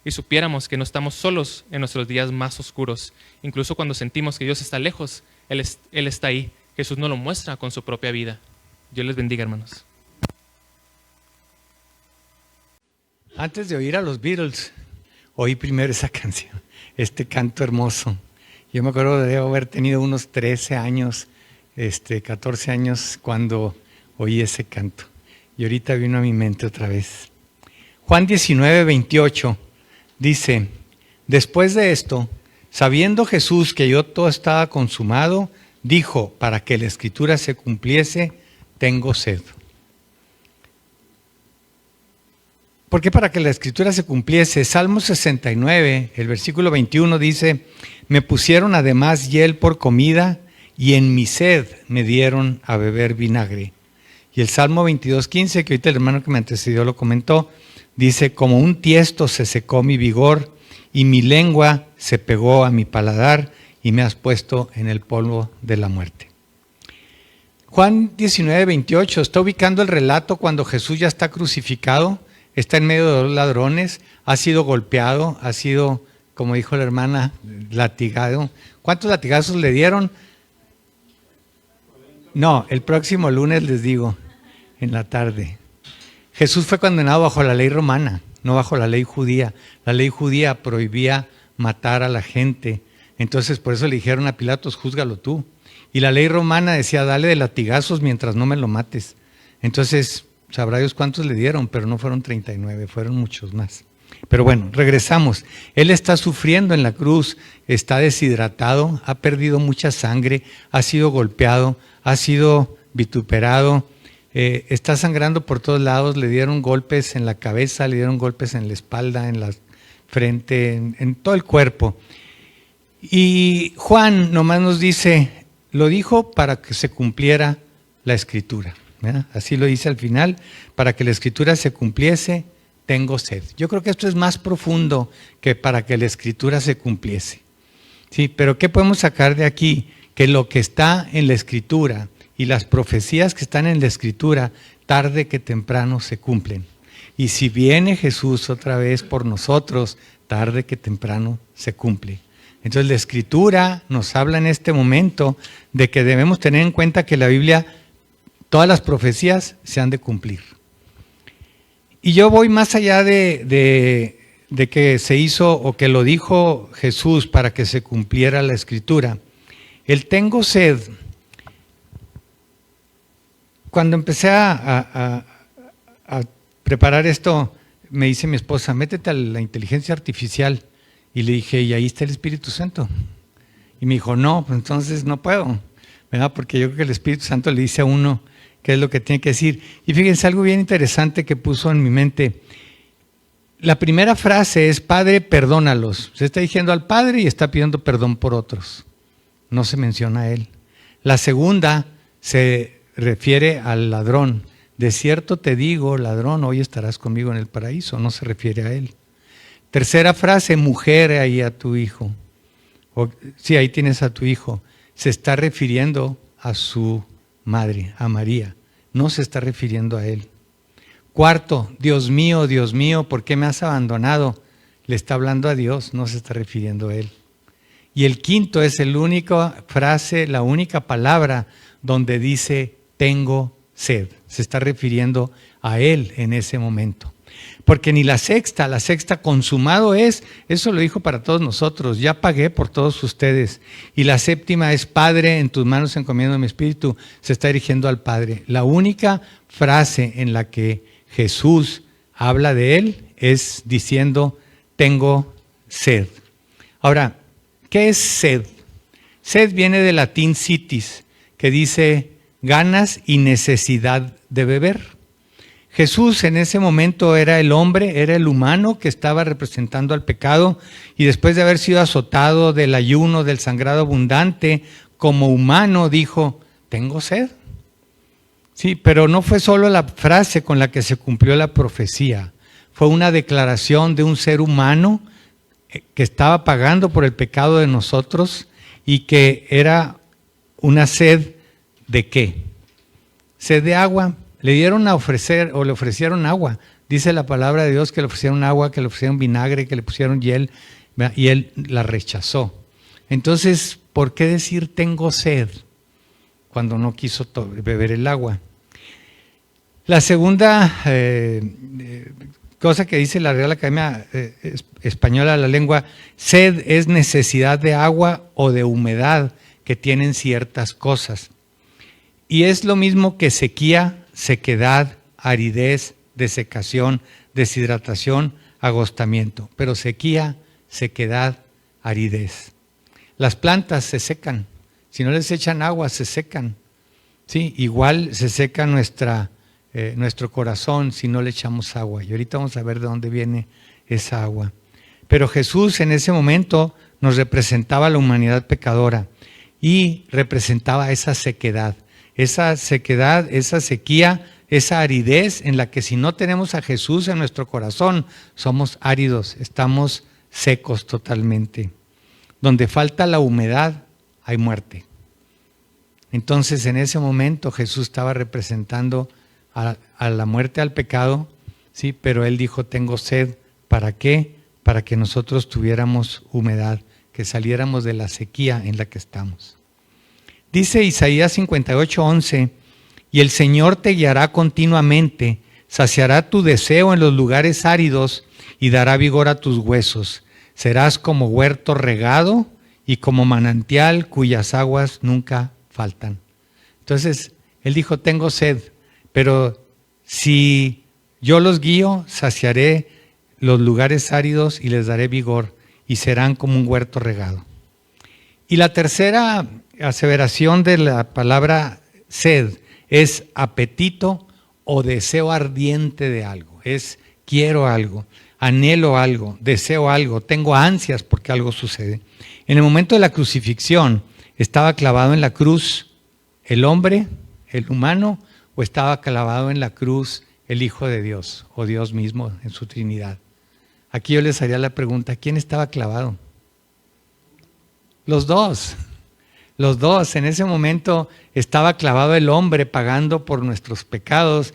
Y supiéramos que no estamos solos en nuestros días más oscuros. Incluso cuando sentimos que Dios está lejos, Él está ahí. Jesús nos lo muestra con su propia vida. Dios les bendiga, hermanos. Antes de oír a los Beatles, oí primero esa canción, este canto hermoso. Yo me acuerdo de haber tenido unos 13 años, 14 años cuando oí ese canto. Y ahorita vino a mi mente otra vez. Juan 19:28 dice, después de esto, sabiendo Jesús que yo todo estaba consumado, dijo, para que la Escritura se cumpliese, tengo sed. ¿Por qué para que la Escritura se cumpliese? Salmo 69, el versículo 21 dice, me pusieron además hiel por comida y en mi sed me dieron a beber vinagre. Y el Salmo 22:15, que ahorita el hermano que me antecedió lo comentó, dice, como un tiesto se secó mi vigor y mi lengua se pegó a mi paladar y me has puesto en el polvo de la muerte. Juan 19:28 está ubicando el relato cuando Jesús ya está crucificado, está en medio de los ladrones, ha sido golpeado, ha sido, como dijo la hermana, latigado. ¿Cuántos latigazos le dieron? No, el próximo lunes les digo, en la tarde. Jesús fue condenado bajo la ley romana, no bajo la ley judía. La ley judía prohibía matar a la gente. Entonces por eso le dijeron a Pilatos, júzgalo tú. Y la ley romana decía, dale de latigazos mientras no me lo mates. Entonces, sabrá Dios cuántos le dieron, pero no fueron 39, fueron muchos más. Pero bueno, regresamos. Él está sufriendo en la cruz, está deshidratado, ha perdido mucha sangre, ha sido golpeado, ha sido vituperado, está sangrando por todos lados, le dieron golpes en la cabeza, le dieron golpes en la espalda, en la frente, en todo el cuerpo. Y Juan nomás nos dice, lo dijo para que se cumpliera la Escritura, ¿verdad? Así lo dice al final, para que la Escritura se cumpliese, tengo sed. Yo creo que esto es más profundo que para que la Escritura se cumpliese. Sí, pero ¿qué podemos sacar de aquí? Que lo que está en la Escritura y las profecías que están en la Escritura, tarde que temprano se cumplen. Y si viene Jesús otra vez por nosotros, tarde que temprano se cumple. Entonces la Escritura nos habla en este momento de que debemos tener en cuenta que la Biblia, todas las profecías se han de cumplir. Y yo voy más allá de que se hizo o que lo dijo Jesús para que se cumpliera la Escritura. El tengo sed. Cuando empecé a preparar esto, me dice mi esposa, métete a la inteligencia artificial. Y le dije, y ahí está el Espíritu Santo. Y me dijo, no, pues entonces no puedo, ¿verdad? Porque yo creo que el Espíritu Santo le dice a uno qué es lo que tiene que decir. Y fíjense, algo bien interesante que puso en mi mente. La primera frase es, Padre, perdónalos. Se está diciendo al Padre y está pidiendo perdón por otros. No se menciona a Él. La segunda se refiere al ladrón. De cierto te digo, ladrón, hoy estarás conmigo en el paraíso. No se refiere a Él. Tercera frase, mujer, ahí a tu hijo. Sí, ahí tienes a tu hijo. Se está refiriendo a su madre, a María. No se está refiriendo a él. Cuarto, Dios mío, ¿por qué me has abandonado? Le está hablando a Dios, no se está refiriendo a él. Y el quinto es la única frase, la única palabra donde dice tengo sed. Se está refiriendo a él en ese momento. Porque ni la sexta consumado es, eso lo dijo para todos nosotros, ya pagué por todos ustedes. Y la séptima es, Padre, en tus manos encomiendo mi espíritu, se está dirigiendo al Padre. La única frase en la que Jesús habla de él es diciendo, tengo sed. Ahora, ¿qué es sed? Sed viene del latín sitis, que dice ganas y necesidad de beber. Jesús en ese momento era el hombre, era el humano que estaba representando al pecado y después de haber sido azotado del ayuno, del sangrado abundante, como humano dijo, tengo sed. Sí, pero no fue solo la frase con la que se cumplió la profecía, fue una declaración de un ser humano que estaba pagando por el pecado de nosotros y que era una sed ¿de qué? Sed de agua. Le dieron a ofrecer o le ofrecieron agua. Dice la palabra de Dios que le ofrecieron agua, que le ofrecieron vinagre, que le pusieron hiel, y él la rechazó. Entonces, ¿por qué decir tengo sed cuando no quiso beber el agua? La segunda cosa que dice la Real Academia Española de la Lengua, sed es necesidad de agua o de humedad que tienen ciertas cosas. Y es lo mismo que sequía, sequedad, aridez, desecación, deshidratación, agostamiento. Pero sequía, sequedad, aridez. Las plantas se secan. Si no les echan agua, se secan. ¿Sí? Igual se seca nuestro corazón si no le echamos agua. Y ahorita vamos a ver de dónde viene esa agua. Pero Jesús en ese momento nos representaba a la humanidad pecadora y representaba esa sequedad. Esa sequedad, esa sequía, esa aridez en la que si no tenemos a Jesús en nuestro corazón, somos áridos, estamos secos totalmente. Donde falta la humedad, hay muerte. Entonces en ese momento Jesús estaba representando a la muerte, al pecado, ¿sí? Pero Él dijo, tengo sed, ¿para qué? Para que nosotros tuviéramos humedad, que saliéramos de la sequía en la que estamos. Dice Isaías 58:11, y el Señor te guiará continuamente, saciará tu deseo en los lugares áridos y dará vigor a tus huesos. Serás como huerto regado y como manantial cuyas aguas nunca faltan. Entonces, Él dijo, tengo sed, pero si yo los guío, saciaré los lugares áridos y les daré vigor y serán como un huerto regado. Y la tercera aseveración de la palabra sed es apetito o deseo ardiente de algo. Es quiero algo, anhelo algo, deseo algo, tengo ansias porque algo sucede. En el momento de la crucifixión, ¿estaba clavado en la cruz el hombre, el humano, o estaba clavado en la cruz el Hijo de Dios o Dios mismo en su Trinidad? Aquí yo les haría la pregunta, ¿quién estaba clavado? Los dos. Los dos. En ese momento estaba clavado el hombre pagando por nuestros pecados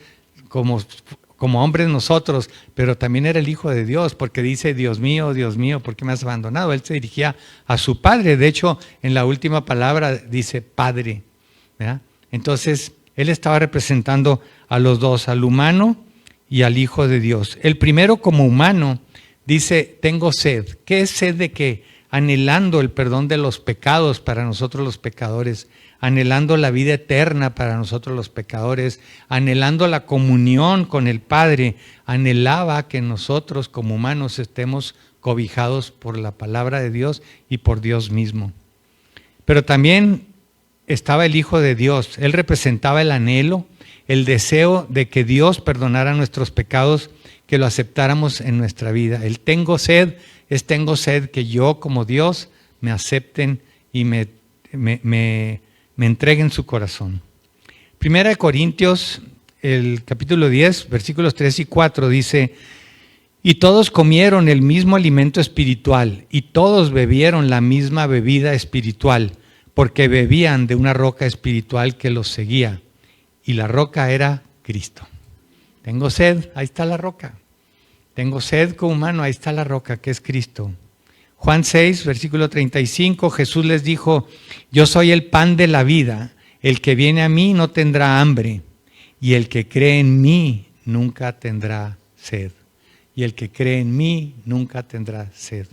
como hombres nosotros, pero también era el Hijo de Dios, porque dice, Dios mío, ¿por qué me has abandonado? Él se dirigía a su Padre. De hecho, en la última palabra dice Padre, ¿verdad? Entonces, Él estaba representando a los dos, al humano y al Hijo de Dios. El primero, como humano, dice, tengo sed. ¿Qué es sed de qué? Anhelando el perdón de los pecados para nosotros los pecadores, anhelando la vida eterna para nosotros los pecadores, anhelando la comunión con el Padre. Anhelaba que nosotros como humanos estemos cobijados por la palabra de Dios y por Dios mismo. Pero también estaba el Hijo de Dios. Él representaba el anhelo, el deseo de que Dios perdonara nuestros pecados, que lo aceptáramos en nuestra vida. El tengo sed es tengo sed que yo como Dios me acepten y me entreguen su corazón. Primera de Corintios, el capítulo 10, versículos 3 y 4 dice, y todos comieron el mismo alimento espiritual y todos bebieron la misma bebida espiritual, porque bebían de una roca espiritual que los seguía, y la roca era Cristo. Tengo sed, ahí está la roca. Tengo sed como humano, ahí está la roca que es Cristo. Juan 6, versículo 35, Jesús les dijo, yo soy el pan de la vida, el que viene a mí no tendrá hambre, y el que cree en mí nunca tendrá sed. Y el que cree en mí nunca tendrá sed.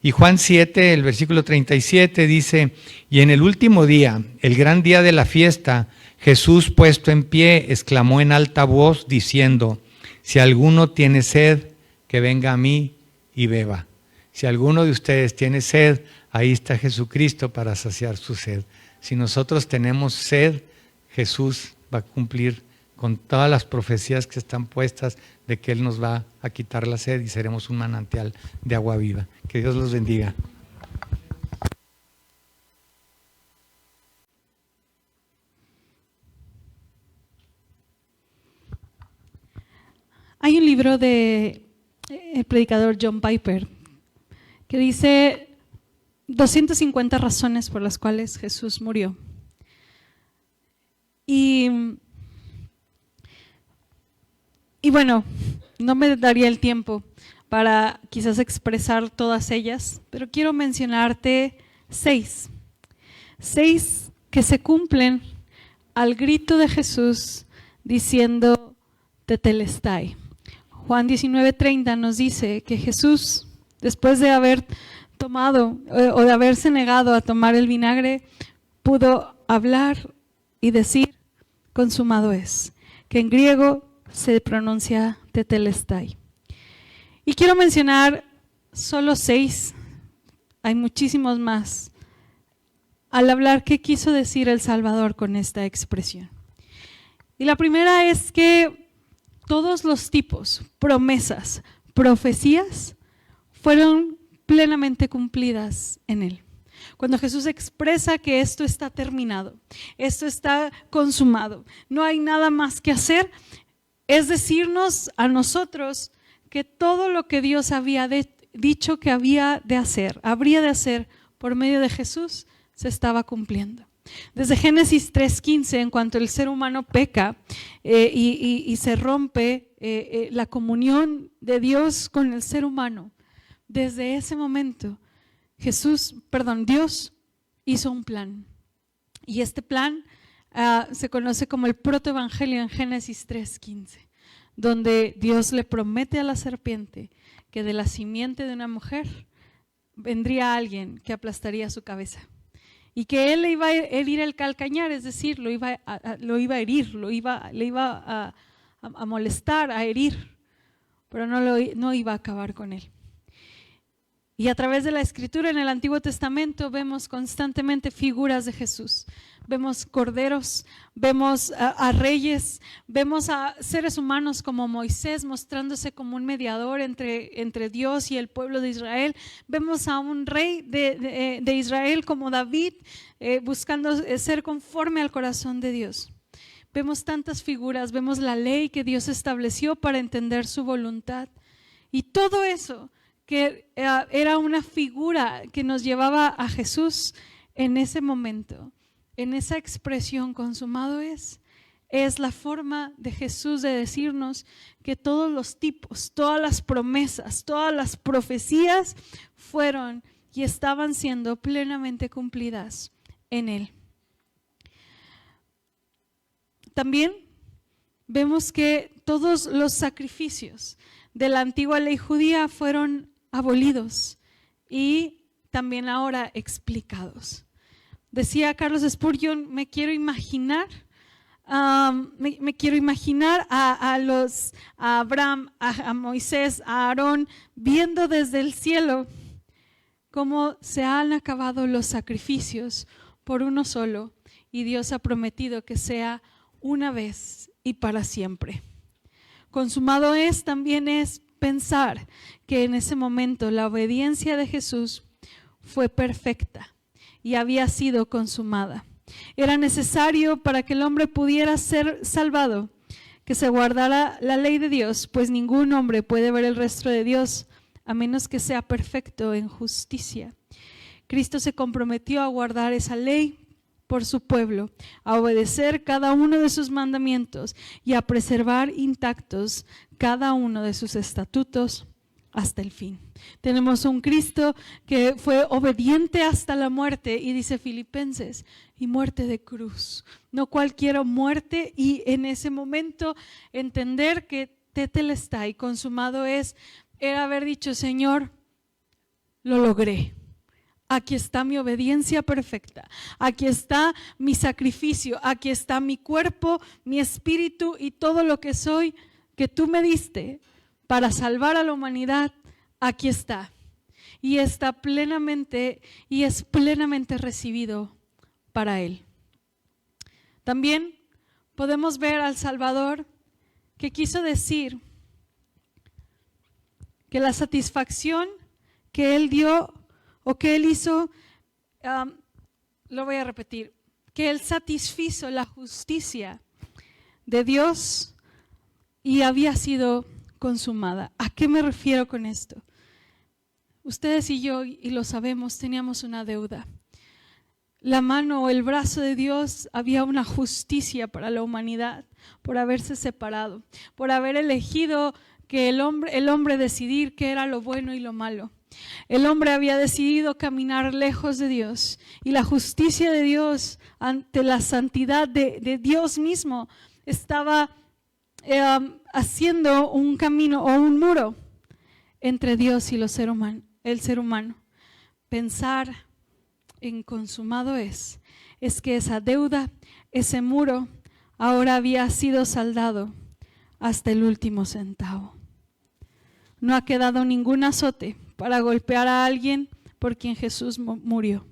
Y Juan 7, el versículo 37 dice, y en el último día, el gran día de la fiesta, Jesús puesto en pie, exclamó en alta voz diciendo, si alguno tiene sed, que venga a mí y beba. Si alguno de ustedes tiene sed, ahí está Jesucristo para saciar su sed. Si nosotros tenemos sed, Jesús va a cumplir con todas las profecías que están puestas de que Él nos va a quitar la sed y seremos un manantial de agua viva. Que Dios los bendiga. Hay un libro de el predicador John Piper que dice 250 razones por las cuales Jesús murió. Y bueno, no me daría el tiempo para quizás expresar todas ellas, pero quiero mencionarte 6 que se cumplen al grito de Jesús diciendo Tetelestai. Juan 19:30 nos dice que Jesús, después de haber tomado o de haberse negado a tomar el vinagre, pudo hablar y decir, consumado es, que en griego se pronuncia Tetelestai. Y quiero mencionar solo 6, hay muchísimos más, al hablar qué quiso decir el Salvador con esta expresión. Y la primera es que todos los tipos, promesas, profecías, fueron plenamente cumplidas en Él. Cuando Jesús expresa que esto está terminado, esto está consumado, no hay nada más que hacer, es decirnos a nosotros que todo lo que Dios había dicho que habría de hacer por medio de Jesús, se estaba cumpliendo. Desde Génesis 3:15, en cuanto el ser humano peca y se rompe la comunión de Dios con el ser humano, desde ese momento Dios hizo un plan. Y este plan se conoce como el protoevangelio en Génesis 3:15, donde Dios le promete a la serpiente que de la simiente de una mujer vendría alguien que aplastaría su cabeza. Y que él le iba a herir el calcañar, es decir, lo iba a herir, le iba a molestar, a herir, pero no iba a acabar con él. Y a través de la Escritura en el Antiguo Testamento vemos constantemente figuras de Jesús. Vemos corderos, vemos a reyes, vemos a seres humanos como Moisés mostrándose como un mediador entre Dios y el pueblo de Israel. Vemos a un rey de Israel como David buscando ser conforme al corazón de Dios. Vemos tantas figuras, vemos la ley que Dios estableció para entender su voluntad. Y todo eso que era una figura que nos llevaba a Jesús en ese momento, en esa expresión consumado es la forma de Jesús de decirnos que todos los tipos, todas las promesas, todas las profecías fueron y estaban siendo plenamente cumplidas en Él. También vemos que todos los sacrificios de la antigua ley judía fueron abolidos y también ahora explicados. Decía Carlos Spurgeon, me quiero imaginar a Abraham, a Moisés, a Aarón, viendo desde el cielo cómo se han acabado los sacrificios por uno solo, y Dios ha prometido que sea una vez y para siempre. Consumado es también es pensar que en ese momento la obediencia de Jesús fue perfecta y había sido consumada. Era necesario para que el hombre pudiera ser salvado, que se guardara la ley de Dios, pues ningún hombre puede ver el rostro de Dios a menos que sea perfecto en justicia. Cristo se comprometió a guardar esa ley por su pueblo, a obedecer cada uno de sus mandamientos y a preservar intactos cada uno de sus estatutos hasta el fin. Tenemos un Cristo que fue obediente hasta la muerte, y dice Filipenses, y muerte de cruz, no cualquier muerte, y en ese momento entender que tetelestai, consumado es, era haber dicho, Señor, lo logré. Aquí está mi obediencia perfecta, aquí está mi sacrificio, aquí está mi cuerpo, mi espíritu y todo lo que soy que tú me diste para salvar a la humanidad, aquí está. Y está plenamente, y es plenamente recibido para Él. También podemos ver al Salvador que quiso decir que la satisfacción que Él dio o que Él hizo, lo voy a repetir, que Él satisfizo la justicia de Dios y había sido consumada. ¿A qué me refiero con esto? Ustedes y yo, y lo sabemos, teníamos una deuda. La mano o el brazo de Dios, había una justicia para la humanidad por haberse separado, por haber elegido que el hombre decidir qué era lo bueno y lo malo. El hombre había decidido caminar lejos de Dios, y la justicia de Dios ante la santidad de Dios mismo estaba haciendo un camino o un muro entre Dios y el ser humano. Pensar en consumado es que esa deuda, ese muro, ahora había sido saldado hasta el último centavo. No ha quedado ningún azote para golpear a alguien por quien Jesús murió.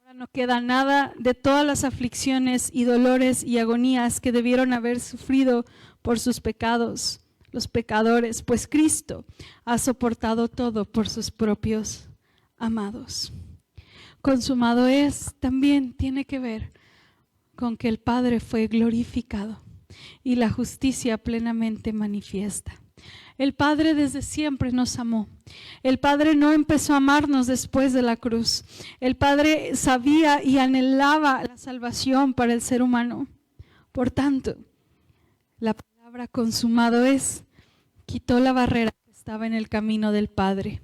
Ahora no queda nada de todas las aflicciones y dolores y agonías que debieron haber sufrido por sus pecados los pecadores, pues Cristo ha soportado todo por sus propios amados. Consumado es también tiene que ver con que el Padre fue glorificado y la justicia plenamente manifiesta. El Padre desde siempre nos amó. El Padre no empezó a amarnos después de la cruz. El Padre sabía y anhelaba la salvación para el ser humano. Por tanto, la palabra consumado es, quitó la barrera que estaba en el camino del Padre.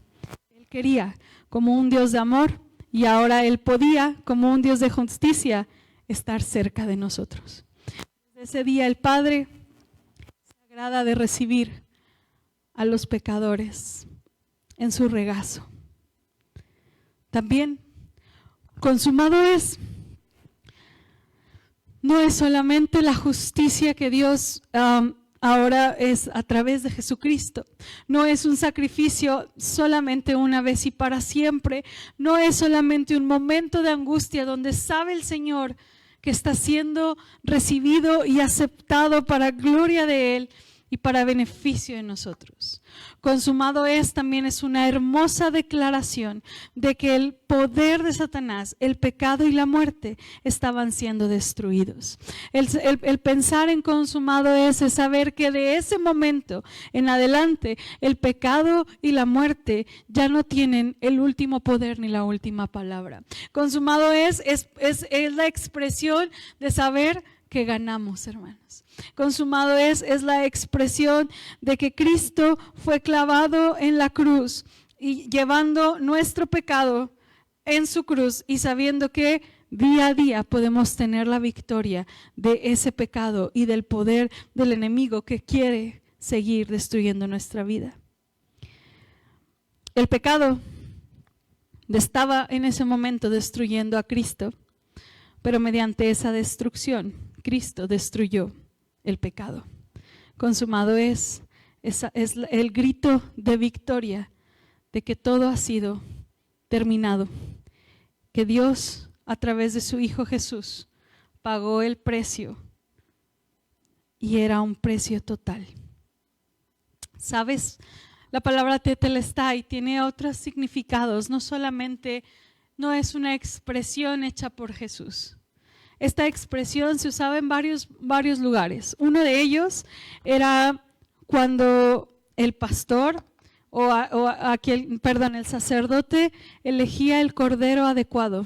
Él quería, como un Dios de amor, y ahora Él podía, como un Dios de justicia, estar cerca de nosotros. Desde ese día el Padre se agrada de recibir a los pecadores en su regazo. También, consumado es, no es solamente la justicia que Dios ahora es a través de Jesucristo. No es un sacrificio solamente una vez y para siempre. No es solamente un momento de angustia donde sabe el Señor que está siendo recibido y aceptado para gloria de Él y para beneficio de nosotros. Consumado es también es una hermosa declaración de que el poder de Satanás, el pecado y la muerte estaban siendo destruidos. El pensar en consumado es saber que de ese momento en adelante el pecado y la muerte ya no tienen el último poder ni la última palabra. Consumado es la expresión de saber que ganamos, hermanos. Consumado es la expresión de que Cristo fue clavado en la cruz y llevando nuestro pecado en su cruz y sabiendo que día a día podemos tener la victoria de ese pecado y del poder del enemigo que quiere seguir destruyendo nuestra vida. El pecado estaba en ese momento destruyendo a Cristo, pero mediante esa destrucción, Cristo destruyó el pecado. Consumado es el grito de victoria de que todo ha sido terminado, que Dios a través de su Hijo Jesús pagó el precio y era un precio total. ¿Sabes? La palabra tetelestai tiene otros significados, no solamente, no es una expresión hecha por Jesús. Esta expresión se usaba en varios lugares. Uno de ellos era cuando el pastor el sacerdote elegía el cordero adecuado.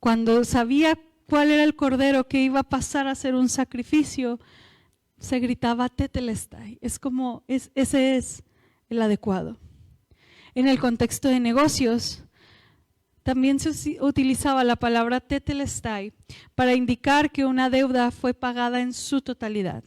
Cuando sabía cuál era el cordero que iba a pasar a ser un sacrificio, se gritaba tetelestai. Ese es el adecuado. En el contexto de negocios, también se utilizaba la palabra tetelestai para indicar que una deuda fue pagada en su totalidad.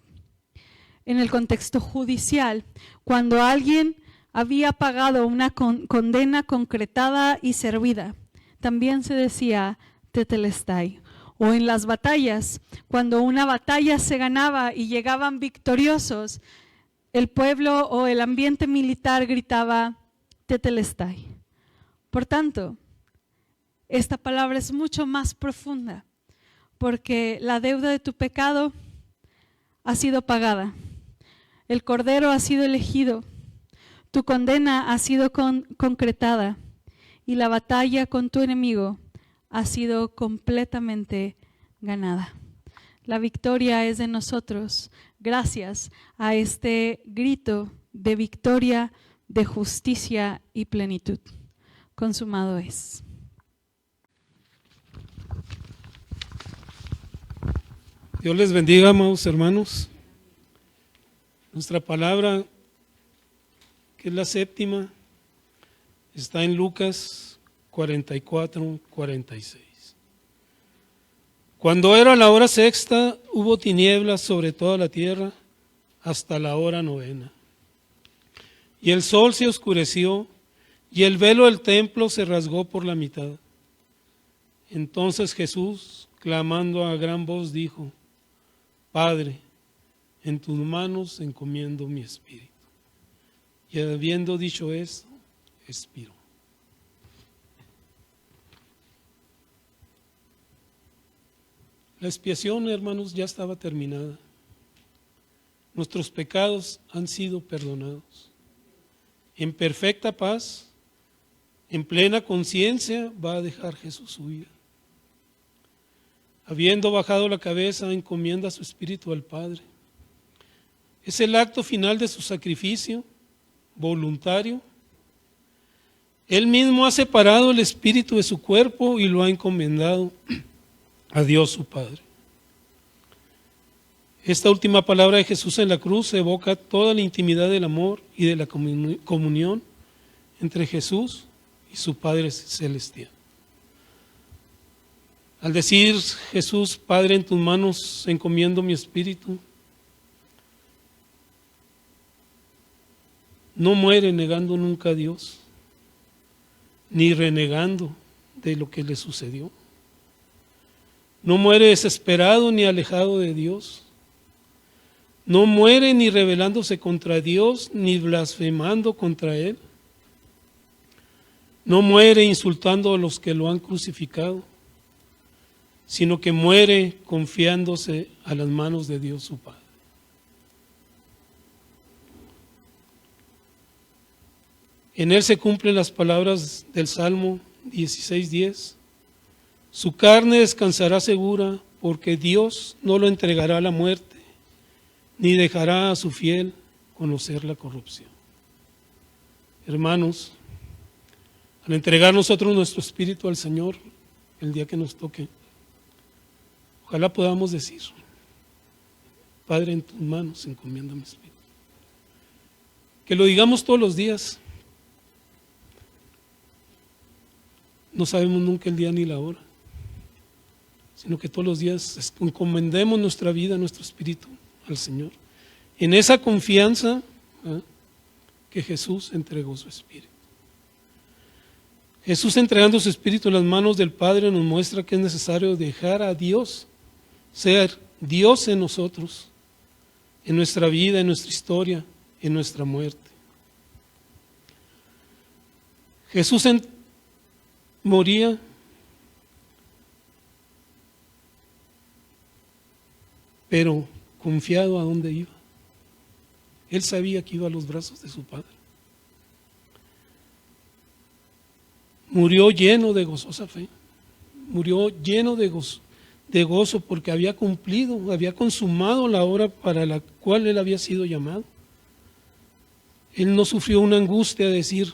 En el contexto judicial, cuando alguien había pagado una condena concretada y servida, también se decía tetelestai. O en las batallas, cuando una batalla se ganaba y llegaban victoriosos, el pueblo o el ambiente militar gritaba tetelestai. Por tanto, esta palabra es mucho más profunda, porque la deuda de tu pecado ha sido pagada. El cordero ha sido elegido. Tu condena ha sido concretada y la batalla con tu enemigo ha sido completamente ganada. La victoria es de nosotros gracias a este grito de victoria, de justicia y plenitud. Consumado es. Dios les bendiga, amados hermanos. Nuestra palabra, que es la séptima, está en Lucas 44:46. Cuando era la hora sexta, hubo tinieblas sobre toda la tierra hasta la hora novena. Y el sol se oscureció y el velo del templo se rasgó por la mitad. Entonces Jesús, clamando a gran voz, dijo: Padre, en tus manos encomiendo mi espíritu. Y habiendo dicho esto, expiró. La expiación, hermanos, ya estaba terminada. Nuestros pecados han sido perdonados. En perfecta paz, en plena conciencia, va a dejar Jesús su vida. Habiendo bajado la cabeza, encomienda su espíritu al Padre. Es el acto final de su sacrificio voluntario. Él mismo ha separado el espíritu de su cuerpo y lo ha encomendado a Dios su Padre. Esta última palabra de Jesús en la cruz evoca toda la intimidad del amor y de la comunión entre Jesús y su Padre celestial. Al decir Jesús: Padre, en tus manos encomiendo mi espíritu, no muere negando nunca a Dios, ni renegando de lo que le sucedió. No muere desesperado ni alejado de Dios. No muere ni rebelándose contra Dios, ni blasfemando contra Él. No muere insultando a los que lo han crucificado, sino que muere confiándose a las manos de Dios su Padre. En Él se cumplen las palabras del Salmo 16:10. Su carne descansará segura, porque Dios no lo entregará a la muerte, ni dejará a su fiel conocer la corrupción. Hermanos, al entregar nosotros nuestro espíritu al Señor, el día que nos toque, ojalá podamos decir: Padre, en tus manos encomiendo mi espíritu. Que lo digamos todos los días. No sabemos nunca el día ni la hora. sino que todos los días encomendemos nuestra vida, nuestro espíritu al Señor. En esa confianza que Jesús entregó su espíritu. Jesús entregando su espíritu en las manos del Padre nos muestra que es necesario dejar a Dios ser Dios en nosotros, en nuestra vida, en nuestra historia, en nuestra muerte. Jesús moría pero confiado a dónde iba. Él sabía que iba a los brazos de su Padre. Murió lleno de gozosa fe, murió lleno de gozo porque había cumplido, había consumado la obra para la cual él había sido llamado. Él no sufrió una angustia de decir,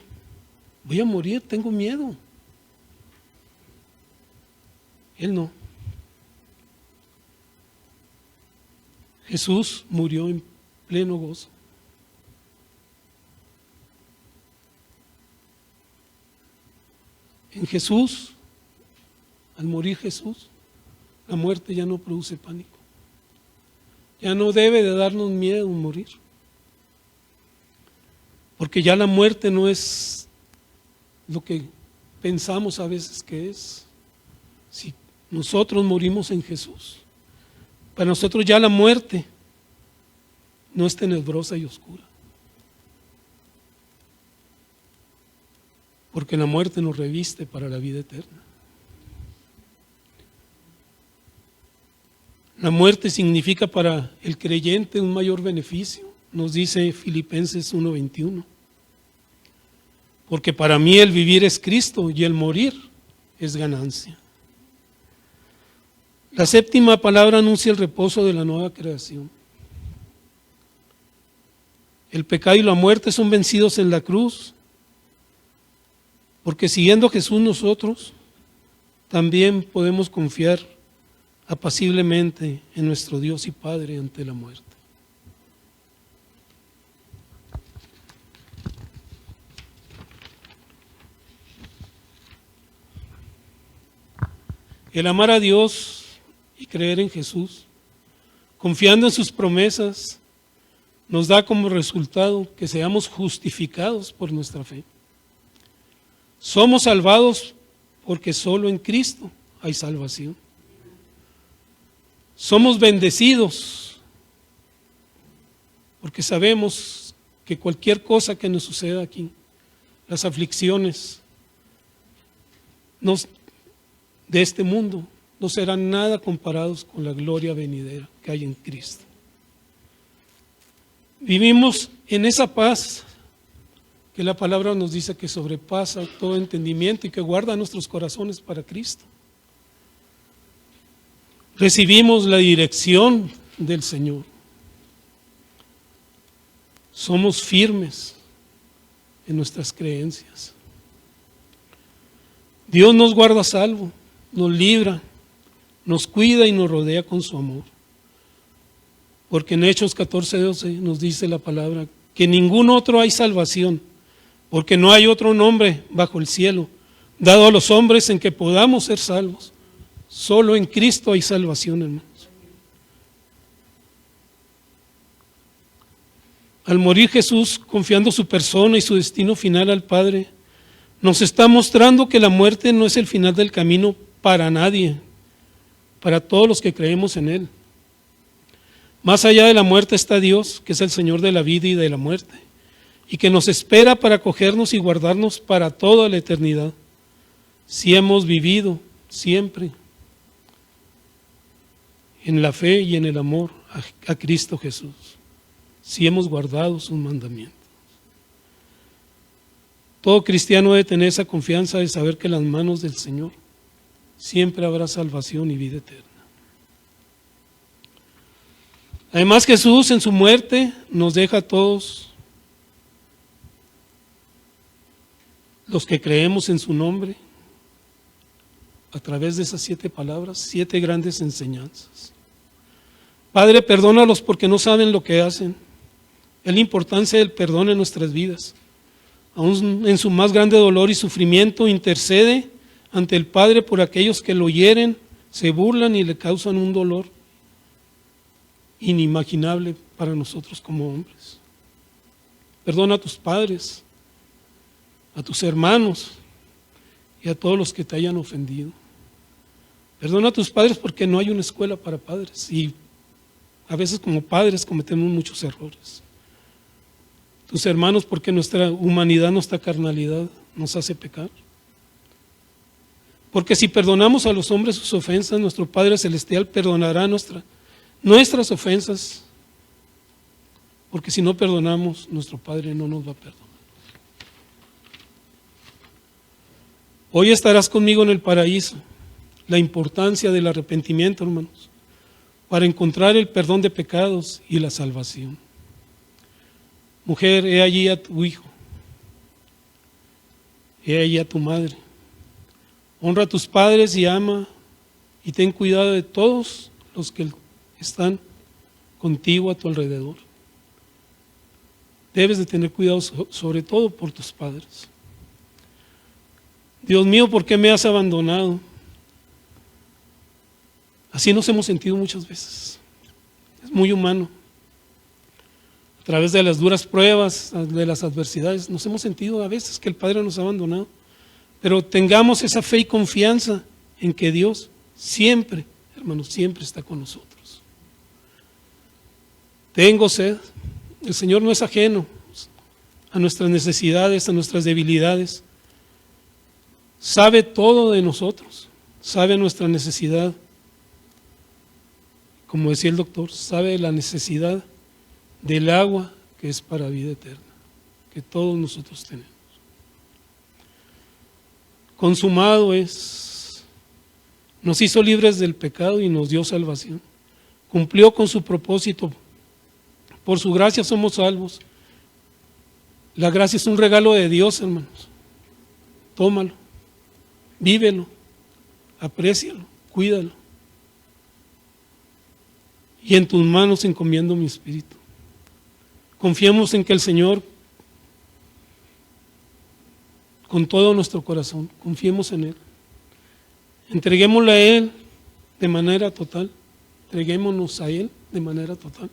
voy a morir, tengo miedo. Él no. Jesús murió en pleno gozo. En Jesús, al morir Jesús, la muerte ya no produce pánico. Ya no debe de darnos miedo morir. Porque ya la muerte no es lo que pensamos a veces que es. Si nosotros morimos en Jesús, para nosotros ya la muerte no es tenebrosa y oscura. Porque la muerte nos reviste para la vida eterna. La muerte significa para el creyente un mayor beneficio, nos dice Filipenses 1:21. Porque para mí el vivir es Cristo y el morir es ganancia. La séptima palabra anuncia el reposo de la nueva creación. El pecado y la muerte son vencidos en la cruz, porque siguiendo a Jesús nosotros también podemos confiar apaciblemente en nuestro Dios y Padre ante la muerte. El amar a Dios y creer en Jesús, confiando en sus promesas, nos da como resultado que seamos justificados por nuestra fe. Somos salvados porque solo en Cristo hay salvación. Somos bendecidos porque sabemos que cualquier cosa que nos suceda aquí, las aflicciones de este mundo, no serán nada comparados con la gloria venidera que hay en Cristo. Vivimos en esa paz que la palabra nos dice que sobrepasa todo entendimiento y que guarda nuestros corazones para Cristo. Recibimos la dirección del Señor. Somos firmes en nuestras creencias. Dios nos guarda a salvo, nos libra, nos cuida y nos rodea con su amor. Porque en Hechos 14:12 nos dice la palabra que en ningún otro hay salvación, porque no hay otro nombre bajo el cielo dado a los hombres en que podamos ser salvos. Solo en Cristo hay salvación, hermanos. Al morir Jesús, confiando su persona y su destino final al Padre, nos está mostrando que la muerte no es el final del camino para nadie, para todos los que creemos en Él. Más allá de la muerte está Dios, que es el Señor de la vida y de la muerte, y que nos espera para acogernos y guardarnos para toda la eternidad, si hemos vivido siempre en la fe y en el amor a Cristo Jesús, si hemos guardado sus mandamientos. Todo cristiano debe tener esa confianza de saber que en las manos del Señor siempre habrá salvación y vida eterna. Además, Jesús en su muerte nos deja a todos los que creemos en su nombre, a través de esas 7 palabras, 7 grandes enseñanzas. Padre, perdónalos porque no saben lo que hacen. Es la importancia del perdón en nuestras vidas. Aún en su más grande dolor y sufrimiento, intercede ante el Padre por aquellos que lo hieren se burlan y le causan un dolor inimaginable para nosotros como hombres. Perdona a tus padres, a tus hermanos y a todos los que te hayan ofendido. Perdona a tus padres porque no hay una escuela para padres y a veces como padres cometemos muchos errores. Tus hermanos porque nuestra humanidad, nuestra carnalidad nos hace pecar. Porque si perdonamos a los hombres sus ofensas, nuestro Padre Celestial perdonará nuestras ofensas. Porque si no perdonamos, nuestro Padre no nos va a perdonar. Hoy estarás conmigo en el paraíso. La importancia del arrepentimiento, hermanos, para encontrar el perdón de pecados y la salvación. Mujer, he allí a tu hijo. He allí a tu madre. Honra a tus padres y ama y ten cuidado de todos los que están contigo a tu alrededor. Debes de tener cuidado sobre todo por tus padres. Dios mío, ¿por qué me has abandonado? Así nos hemos sentido muchas veces. Es muy humano. A través de las duras pruebas, de las adversidades, nos hemos sentido a veces que el Padre nos ha abandonado. Pero tengamos esa fe y confianza en que Dios siempre, hermanos, siempre está con nosotros. Tengo sed. El Señor no es ajeno a nuestras necesidades, a nuestras debilidades. Sabe todo de nosotros, sabe nuestra necesidad. Como decía el doctor, sabe la necesidad del agua que es para vida eterna, que todos nosotros tenemos. Consumado es, nos hizo libres del pecado y nos dio salvación. Cumplió con su propósito. Por su gracia somos salvos. La gracia es un regalo de Dios, hermanos. Tómalo, vívelo, aprécialo, cuídalo. Y en tus manos encomiendo mi espíritu. Confiemos en que el Señor, con todo nuestro corazón, confiemos en Él. Entreguémosle a Él de manera total. Entreguémonos a Él de manera total.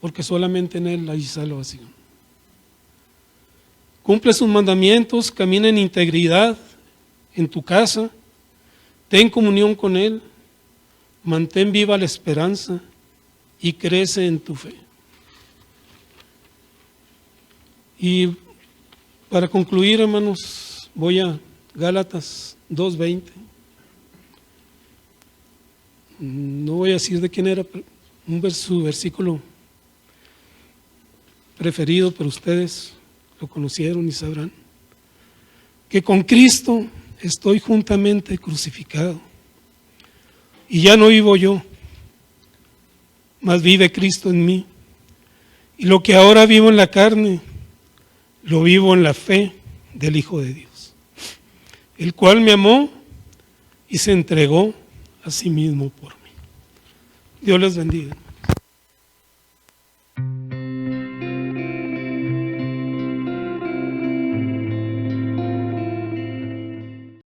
Porque solamente en Él hay salvación. Cumple sus mandamientos, camina en integridad en tu casa, ten comunión con Él, mantén viva la esperanza y crece en tu fe. Y para concluir, hermanos, voy a Gálatas 2:20. No voy a decir de quién era su versículo preferido, pero ustedes lo conocieron y sabrán. Que con Cristo estoy juntamente crucificado. Y ya no vivo yo, mas vive Cristo en mí. Y lo que ahora vivo en la carne, lo vivo en la fe del Hijo de Dios, el cual me amó y se entregó a sí mismo por mí. Dios les bendiga.